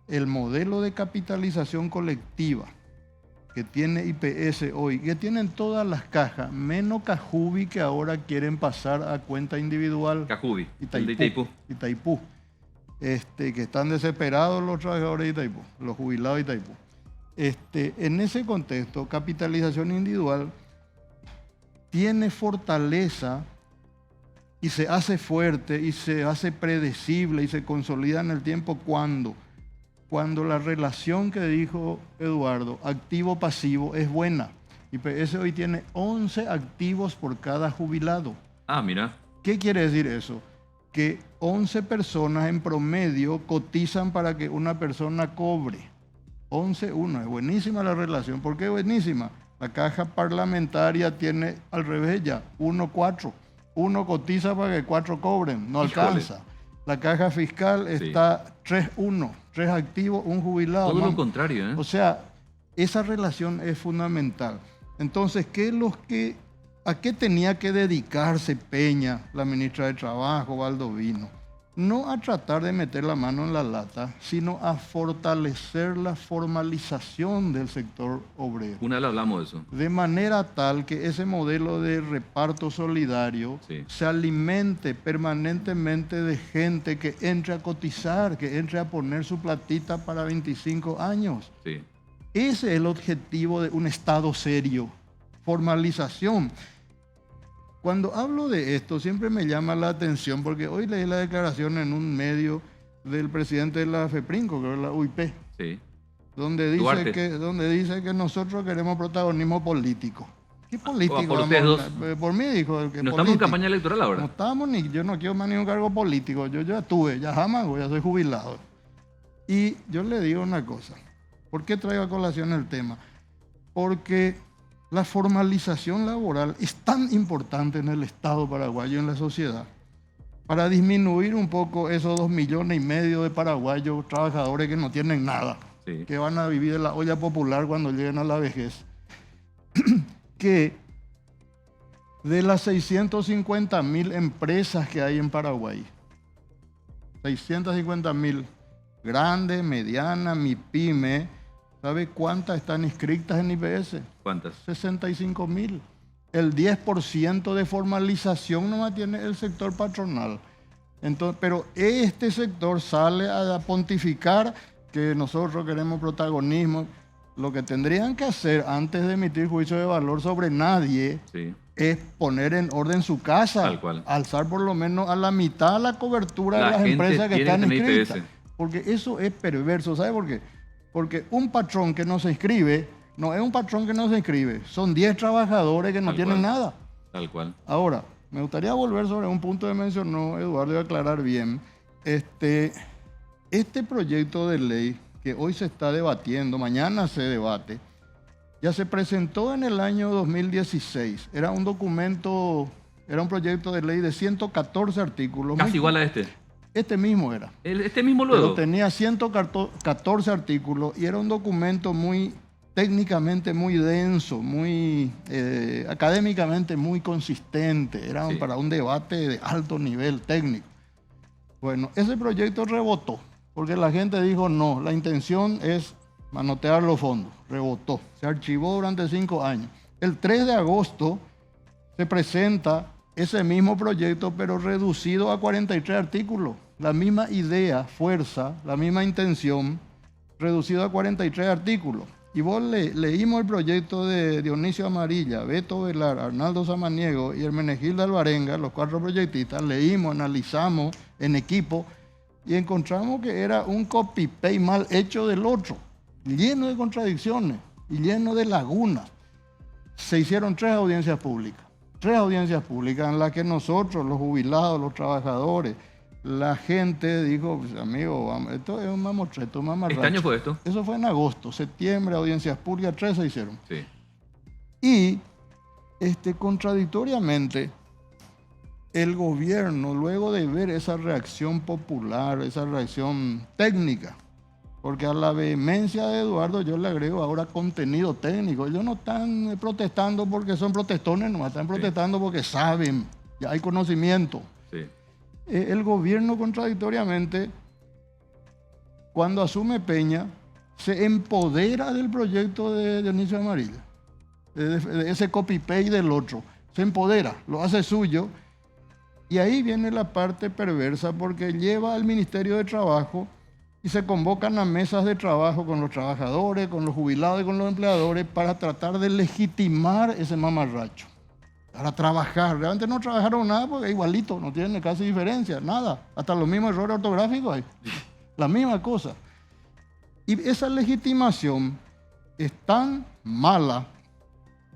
el modelo de capitalización colectiva que tiene IPS hoy, que tienen todas las cajas, menos Cajubi, que ahora quieren pasar a cuenta individual. Cajubi, Itaipú. Que están desesperados los trabajadores de Itaipú, los jubilados de Itaipú. En ese contexto, capitalización individual tiene fortaleza y se hace fuerte y se hace predecible y se consolida en el tiempo cuando la relación que dijo Eduardo, activo-pasivo, es buena. IPS hoy tiene 11 activos por cada jubilado. Ah, mira. ¿Qué quiere decir eso? que 11 personas en promedio cotizan para que una persona cobre. 11-1, es buenísima la relación. ¿Por qué es buenísima? La caja parlamentaria tiene al revés ya, 1-4. Uno cotiza para que 4 cobren, no alcanza. La caja fiscal está 3-1, 3 activos, un jubilado. Todo lo contrario, ¿eh? O sea, esa relación es fundamental. Entonces, ¿a qué tenía que dedicarse Peña, la ministra de Trabajo, Baldovino? No a tratar de meter la mano en la lata, sino a fortalecer la formalización del sector obrero. Una vez hablamos de eso. De manera tal que ese modelo de reparto solidario se alimente permanentemente de gente que entre a cotizar, que entre a poner su platita para 25 años. Sí. Ese es el objetivo de un Estado serio, formalización. Cuando hablo de esto, siempre me llama la atención, porque hoy leí la declaración en un medio del presidente de la FEPRINCO, creo que la UIP, donde dice que nosotros queremos protagonismo político. ¿Qué político? Por mí dijo. No estamos en campaña electoral ahora. No estamos, yo no quiero más ningún cargo político. Yo ya tuve, ya jamás, ya soy jubilado. Y yo le digo una cosa. ¿Por qué traigo a colación el tema? Porque la formalización laboral es tan importante en el Estado paraguayo y en la sociedad para disminuir un poco esos 2,5 millones de paraguayos trabajadores que no tienen nada, que van a vivir de la olla popular cuando lleguen a la vejez. Que de las 650.000 empresas que hay en Paraguay, 650.000, grande, mediana, MIPYME, ¿sabe cuántas están inscritas en IPS? ¿Cuántas? 65.000. El 10% de formalización nomás tiene el sector patronal. Entonces, pero este sector sale a pontificar que nosotros queremos protagonismo. Lo que tendrían que hacer antes de emitir juicio de valor sobre nadie es poner en orden su casa, tal cual. Alzar por lo menos a la mitad la cobertura de las empresas que están inscritas. Porque eso es perverso, ¿sabe por qué? Porque un patrón que no se inscribe, no es un patrón que no se inscribe, son 10 trabajadores que no tienen nada. Tal cual. Ahora, me gustaría volver sobre un punto que mencionó Eduardo y aclarar bien. Este proyecto de ley que hoy se está debatiendo, mañana se debate, ya se presentó en el año 2016. Era un proyecto de ley de 114 artículos. Casi igual a este. Este mismo era. Este mismo luego. Pero tenía 114 artículos y era un documento técnicamente muy denso, académicamente muy consistente. Era para un debate de alto nivel técnico. Bueno, ese proyecto rebotó, porque la gente dijo no, la intención es manotear los fondos. Rebotó, se archivó durante 5 años. El 3 de agosto se presenta ese mismo proyecto, pero reducido a 43 artículos. La misma idea, fuerza, la misma intención, reducido a 43 artículos. Y vos leímos el proyecto de Dionisio Amarilla, Beto Velar, Arnaldo Samaniego y Hermenegildo Alvarenga, los 4 proyectistas, leímos, analizamos en equipo y encontramos que era un copy-paste mal hecho del otro, lleno de contradicciones y lleno de lagunas. Se hicieron 3 audiencias públicas. 3 audiencias públicas en las que nosotros, los jubilados, los trabajadores, la gente dijo, pues, amigo, esto es un mamotreto, un mamarracho. ¿Este año fue esto? Eso fue en agosto, septiembre, audiencias públicas, 3 se hicieron. Sí. Y contradictoriamente, el gobierno, luego de ver esa reacción popular, esa reacción técnica, porque a la vehemencia de Eduardo yo le agrego ahora contenido técnico. Ellos no están protestando porque son protestones, no están protestando porque saben, ya hay conocimiento. Sí. El gobierno contradictoriamente, cuando asume Peña, se empodera del proyecto de Dionisio Amarilla, de ese copy-paste del otro. Se empodera, lo hace suyo. Y ahí viene la parte perversa, porque lleva al Ministerio de Trabajo y se convocan a mesas de trabajo con los trabajadores, con los jubilados y con los empleadores para tratar de legitimar ese mamarracho. Para trabajar. Realmente no trabajaron nada porque es igualito, no tiene casi diferencia, nada. Hasta los mismos errores ortográficos hay. La misma cosa. Y esa legitimación es tan mala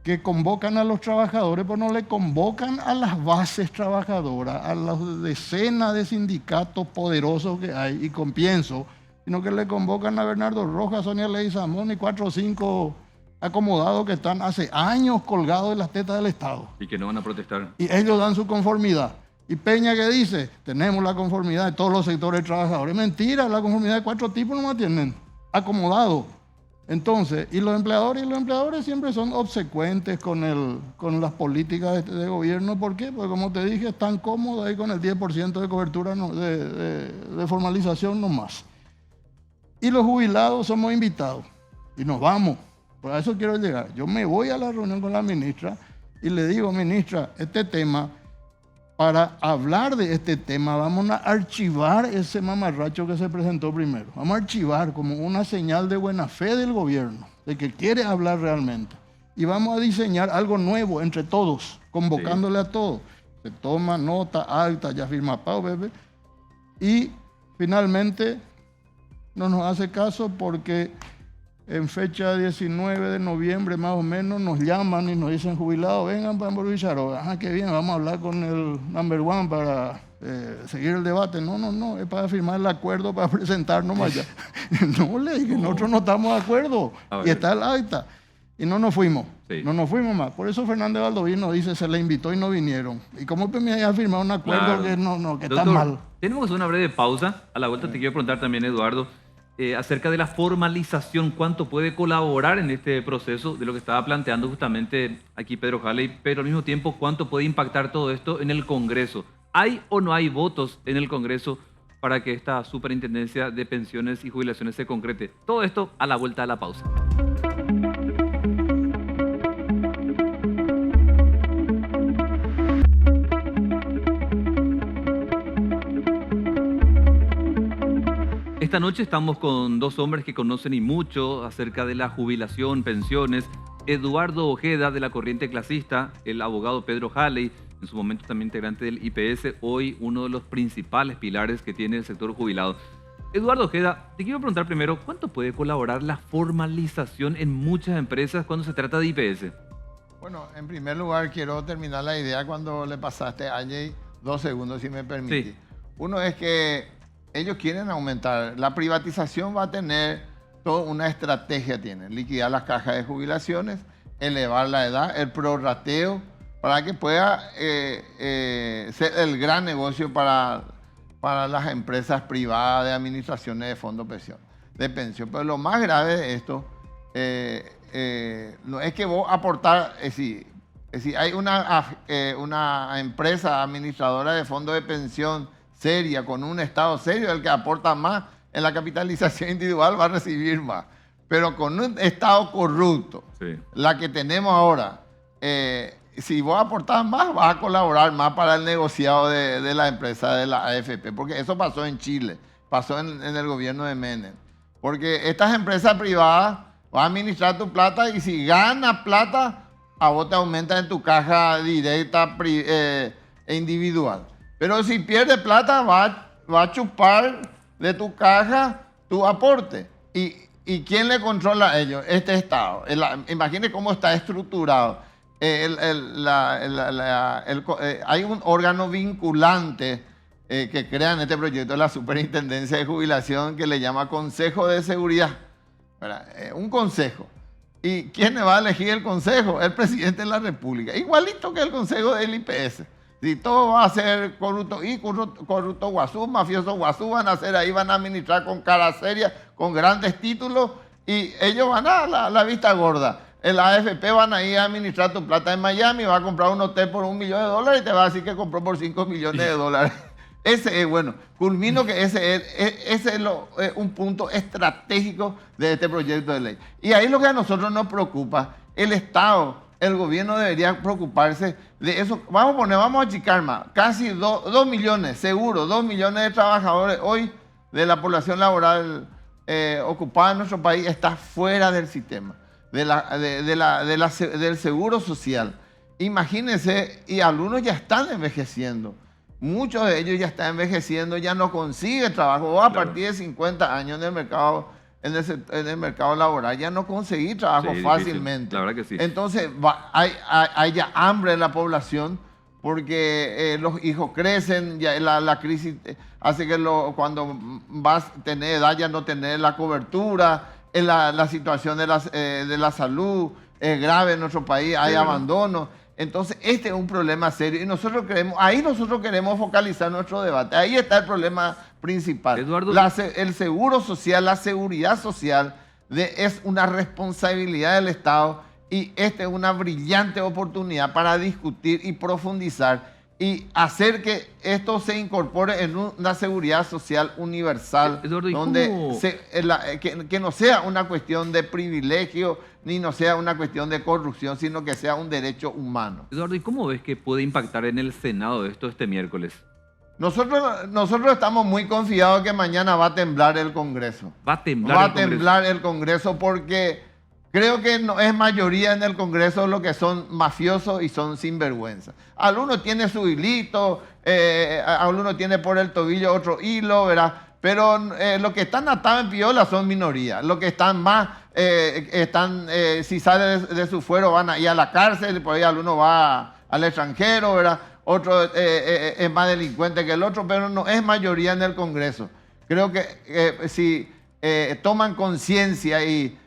que convocan a los trabajadores, pero no le convocan a las bases trabajadoras, a las decenas de sindicatos poderosos que hay, y con pienso, sino que le convocan a Bernardo Rojas, Sonia Leguizamón y 4 o 5 acomodados que están hace años colgados de las tetas del Estado. Y que no van a protestar. Y ellos dan su conformidad. Y Peña que dice, tenemos la conformidad de todos los sectores trabajadores. Mentira, la conformidad de 4 tipos nomás tienen, acomodados. Entonces, y los empleadores siempre son obsecuentes con las políticas de gobierno. ¿Por qué? Porque como te dije, están cómodos ahí con el 10% de cobertura de formalización nomás. Y los jubilados somos invitados y nos vamos. Por eso quiero llegar. Yo me voy a la reunión con la ministra y le digo, ministra, este tema, para hablar de este tema, vamos a archivar ese mamarracho que se presentó primero. Vamos a archivar como una señal de buena fe del gobierno, de que quiere hablar realmente. Y vamos a diseñar algo nuevo entre todos, convocándole a todos. Se toma nota, acta, ya firma Pau, bebé. Y finalmente no nos hace caso porque en fecha 19 de noviembre más o menos nos llaman y nos dicen, jubilados, vengan para Villaró. Ajá, qué bien, vamos a hablar con el number one para seguir el debate. No, es para firmar el acuerdo, para presentarnos allá. No, le dije, nosotros no estamos de acuerdo. Y está el acta. Y no nos fuimos, no nos fuimos más. Por eso Fernández Valdoví dice, se le invitó y no vinieron. ¿Y cómo me había firmado un acuerdo que Doctor, está mal? Tenemos una breve pausa. A la vuelta te quiero preguntar también, Eduardo, acerca de la formalización, cuánto puede colaborar en este proceso de lo que estaba planteando justamente aquí Pedro Halley, pero al mismo tiempo cuánto puede impactar todo esto en el Congreso. ¿Hay o no hay votos en el Congreso para que esta superintendencia de pensiones y jubilaciones se concrete? Todo esto a la vuelta de la pausa. Esta noche estamos con 2 hombres que conocen y mucho acerca de la jubilación, pensiones. Eduardo Ojeda, de la corriente clasista, el abogado Pedro Halley, en su momento también integrante del IPS, hoy uno de los principales pilares que tiene el sector jubilado. Eduardo Ojeda, te quiero preguntar primero, ¿cuánto puede colaborar la formalización en muchas empresas cuando se trata de IPS? Bueno, en primer lugar quiero terminar la idea cuando le pasaste a Jay 2 segundos, si me permite. Sí. Uno es que ellos quieren aumentar. La privatización va a tener toda una estrategia, liquidar las cajas de jubilaciones, elevar la edad, el prorrateo, para que pueda ser el gran negocio para las empresas privadas de administraciones de fondos de pensión. Pero lo más grave de esto no es que vos aportar, es decir, hay una empresa administradora de fondos de pensión seria, con un Estado serio, el que aporta más en la capitalización individual va a recibir más. Pero con un Estado corrupto, la que tenemos ahora, si vos aportás más, vas a colaborar más para el negociado de la empresa de la AFP, porque eso pasó en Chile, pasó en el gobierno de Menem. Porque estas empresas privadas van a administrar tu plata y si ganas plata, a vos te aumenta en tu caja directa e individual. Pero si pierde plata, va a chupar de tu caja tu aporte. ¿Y quién le controla a ellos? Este Estado. Imagine cómo está estructurado. Hay un órgano vinculante que crea en este proyecto la Superintendencia de Jubilación que le llama Consejo de Seguridad. Un consejo. ¿Y quién le va a elegir el consejo? El presidente de la República. Igualito que el consejo del IPS. Si todo va a ser corrupto y corrupto guasú, mafioso guasú, van a hacer ahí, van a administrar con cara seria, con grandes títulos, y ellos van a la vista gorda. El AFP van a ir a administrar tu plata en Miami, va a comprar un hotel por $1 millón y te va a decir que compró por $5 millones. Ese es, bueno, culmino que ese es un punto estratégico de este proyecto de ley. Y ahí lo que a nosotros nos preocupa, el Estado, el gobierno debería preocuparse de eso. Vamos a achicar más. Casi 2 millones, seguro, 2 millones de trabajadores hoy de la población laboral ocupada en nuestro país está fuera del sistema, del seguro social. Imagínense, y algunos ya están envejeciendo. Muchos de ellos ya están envejeciendo, ya no consiguen trabajo. O a partir de 50 años en el mercado en el mercado laboral, ya no conseguir trabajo Sí, difícil. fácilmente. La verdad que sí. Entonces hay ya hambre en la población porque los hijos crecen, ya la crisis hace que cuando vas a tener edad ya no tener la cobertura, la situación de la salud es grave en nuestro país, hay abandono. Entonces, este es un problema serio y nosotros queremos focalizar nuestro debate. Ahí está el problema principal. Eduardo, El seguro social, la seguridad social es una responsabilidad del Estado y esta es una brillante oportunidad para discutir y profundizar y hacer que esto se incorpore en una seguridad social universal, Eduardo, donde que no sea una cuestión de privilegio ni no sea una cuestión de corrupción, sino que sea un derecho humano. Eduardo, ¿y cómo ves que puede impactar en el Senado esto este miércoles? Nosotros estamos muy confiados que mañana va a temblar el Congreso. Va a temblar Va el a Congreso. temblar el Congreso porque creo que no es mayoría en el Congreso lo que son mafiosos y son sinvergüenza. Alguno tiene su hilito, alguno tiene por el tobillo otro hilo, ¿verdad? Pero los que están atados en piola son minoría. Los que están más, si salen de su fuero van a ir a la cárcel, por ahí alguno va al extranjero, ¿verdad? Otro es más delincuente que el otro, pero no es mayoría en el Congreso. Creo que si toman conciencia y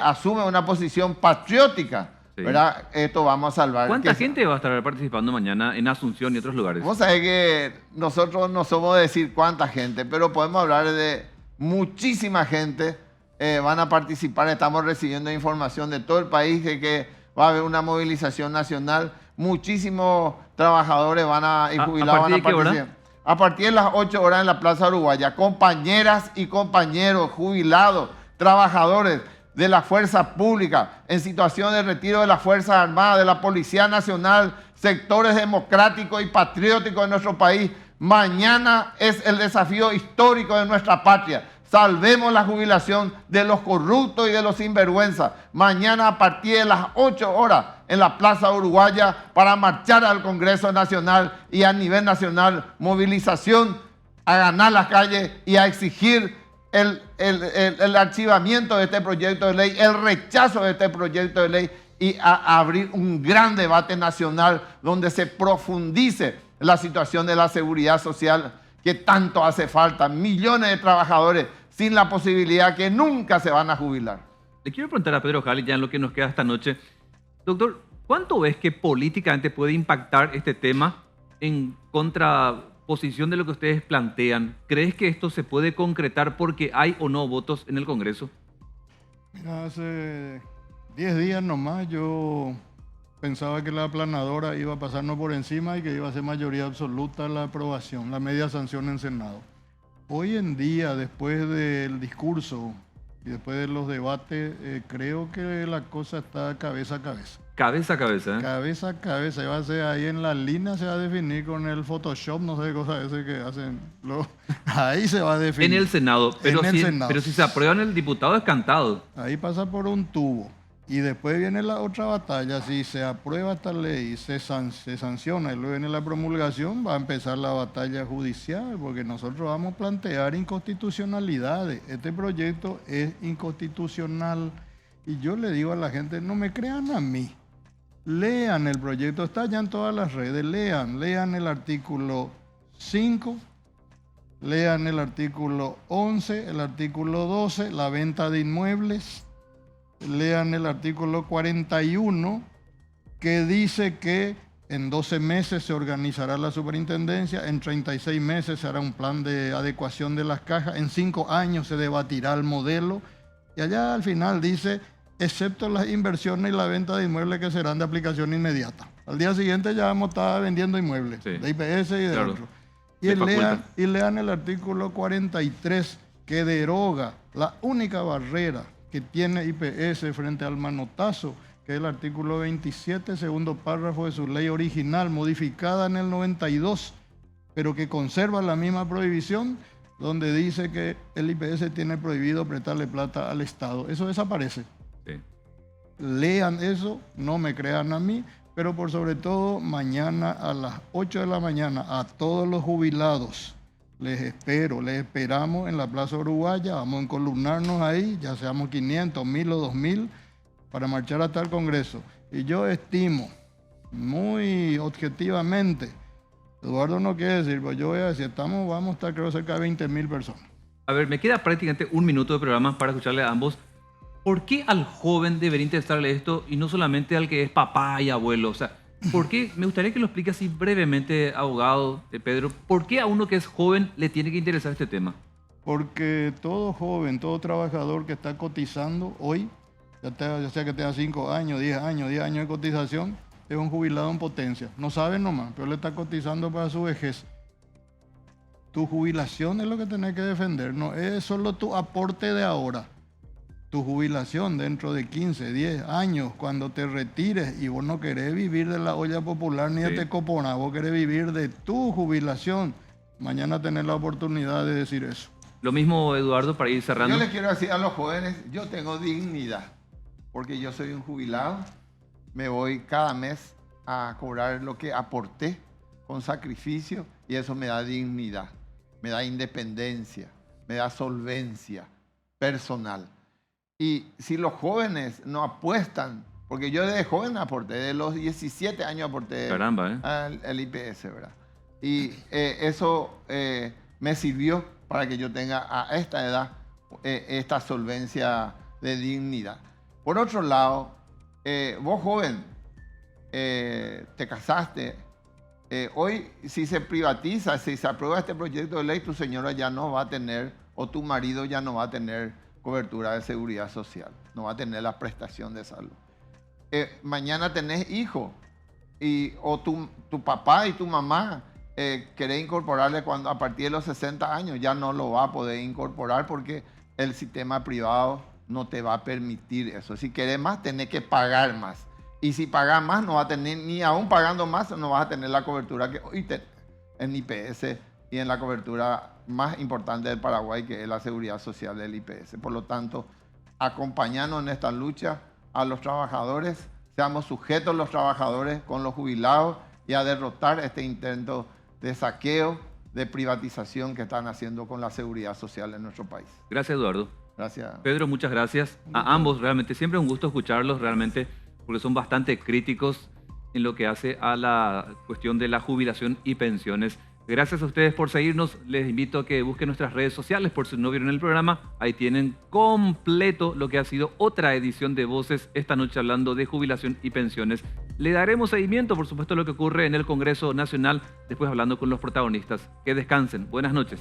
asumen una posición patriótica, Sí. ¿verdad? Esto vamos a salvar. ¿Cuánta gente va a estar participando mañana en Asunción y otros lugares? Vos sabés que nosotros no somos de decir cuánta gente, pero podemos hablar de muchísima gente van a participar. Estamos recibiendo información de todo el país de que va a haber una movilización nacional. Muchísimos trabajadores y jubilados ¿A partir de qué hora? participar. A partir de las 8 horas en la Plaza Uruguaya, compañeras y compañeros jubilados, trabajadores de la fuerza pública, en situación de retiro de las Fuerzas Armadas, de la Policía Nacional, sectores democráticos y patrióticos de nuestro país. Mañana es el desafío histórico de nuestra patria. Salvemos la jubilación de los corruptos y de los sinvergüenzas. Mañana a partir de las 8 horas en la Plaza Uruguaya para marchar al Congreso Nacional y a nivel nacional movilización a ganar las calles y a exigir el archivamiento de este proyecto de ley, el rechazo de este proyecto de ley y a abrir un gran debate nacional donde se profundice la situación de la seguridad social que tanto hace falta. Millones de trabajadores sin la posibilidad que nunca se van a jubilar. Le quiero preguntar a Pedro Jali, ya en lo que nos queda esta noche. Doctor, ¿cuánto ves que políticamente puede impactar este tema en contraposición de lo que ustedes plantean? ¿Crees que esto se puede concretar porque hay o no votos en el Congreso? Mira, hace 10 días nomás yo pensaba que la aplanadora iba a pasarnos por encima y que iba a ser mayoría absoluta la aprobación, la media sanción en Senado. Hoy en día, después del discurso y después de los debates, creo que la cosa está cabeza a cabeza. Cabeza a cabeza, ¿eh? Cabeza a cabeza, va a ser ahí en la línea, se va a definir con el Photoshop, no sé, cosas esas que hacen. Ahí se va a definir. En el Senado. Pero, En el si, Senado. pero si se aprueban el diputado es cantado. Ahí pasa por un tubo. Y después viene la otra batalla. Si se aprueba esta ley, se sanciona y luego viene la promulgación, va a empezar la batalla judicial, porque nosotros vamos a plantear inconstitucionalidades. Este proyecto es inconstitucional. Y yo le digo a la gente, no me crean a mí. Lean el proyecto, está ya en todas las redes. Lean el artículo 5, lean el artículo 11, el artículo 12, la venta de inmuebles. Lean el artículo 41, que dice que en 12 meses se organizará la superintendencia, en 36 meses se hará un plan de adecuación de las cajas, en 5 años se debatirá el modelo, y allá al final dice, excepto las inversiones y la venta de inmuebles que serán de aplicación inmediata. Al día siguiente ya vamos a estar vendiendo inmuebles, Sí. de IPS y de Claro. otros. Y lean el artículo 43, que deroga la única barrera que tiene IPS frente al manotazo, que es el artículo 27, segundo párrafo de su ley original, modificada en el 92, pero que conserva la misma prohibición, donde dice que el IPS tiene prohibido prestarle plata al Estado. Eso desaparece. Sí. Lean eso, no me crean a mí, pero por sobre todo mañana a las 8 de la mañana a todos los jubilados Les espero, les esperamos en la Plaza Uruguaya, vamos a encolumnarnos ahí, ya seamos 500, 1000 o 2000, para marchar hasta el Congreso. Y yo estimo, muy objetivamente, Eduardo no quiere decir, pues yo voy a decir, vamos a estar creo cerca de 20.000 personas. A ver, me queda prácticamente un minuto de programa para escucharle a ambos. ¿Por qué al joven debería interesarle esto y no solamente al que es papá y abuelo? O sea, ¿por qué? Me gustaría que lo explique así brevemente, abogado Pedro. ¿Por qué a uno que es joven le tiene que interesar este tema? Porque todo joven, todo trabajador que está cotizando hoy, ya sea que tenga 5 años, 10 años de cotización, es un jubilado en potencia. No sabe nomás, pero le está cotizando para su vejez. Tu jubilación es lo que tenés que defender, no es solo tu aporte de ahora. Tu jubilación dentro de 15, 10 años, cuando te retires y vos no querés vivir de la olla popular ni de Tecopona, vos querés vivir de tu jubilación, mañana tenés la oportunidad de decir eso. Lo mismo, Eduardo, para ir cerrando. Yo les quiero decir a los jóvenes, yo tengo dignidad, porque yo soy un jubilado, me voy cada mes a cobrar lo que aporté con sacrificio y eso me da dignidad, me da independencia, me da solvencia personal. Y si los jóvenes no apuestan, porque yo desde joven aporté, de los 17 años aporté al IPS, ¿verdad? Y eso me sirvió para que yo tenga a esta edad esta solvencia de dignidad. Por otro lado, vos joven, te casaste, hoy si se privatiza, si se aprueba este proyecto de ley, tu señora ya no va a tener, o tu marido ya no va a tener cobertura de seguridad social, no va a tener la prestación de salud. Mañana tenés hijo o tu papá y tu mamá querés incorporarle a partir de los 60 años, ya no lo va a poder incorporar porque el sistema privado no te va a permitir eso. Si querés más, tenés que pagar más. Y si pagas más, no vas a tener, ni aún pagando más, no vas a tener la cobertura que hoy tenés en IPS y en la cobertura más importante del Paraguay, que es la seguridad social del IPS. Por lo tanto, acompañarnos en esta lucha a los trabajadores, seamos sujetos los trabajadores con los jubilados y a derrotar este intento de saqueo, de privatización que están haciendo con la seguridad social en nuestro país. Gracias, Eduardo. Gracias. Pedro, muchas gracias. A ambos, realmente, siempre un gusto escucharlos, realmente, porque son bastante críticos en lo que hace a la cuestión de la jubilación y pensiones. Gracias a ustedes por seguirnos. Les invito a que busquen nuestras redes sociales por si no vieron el programa. Ahí tienen completo lo que ha sido otra edición de Voces esta noche hablando de jubilación y pensiones. Le daremos seguimiento, por supuesto, a lo que ocurre en el Congreso Nacional, después hablando con los protagonistas. Que descansen. Buenas noches.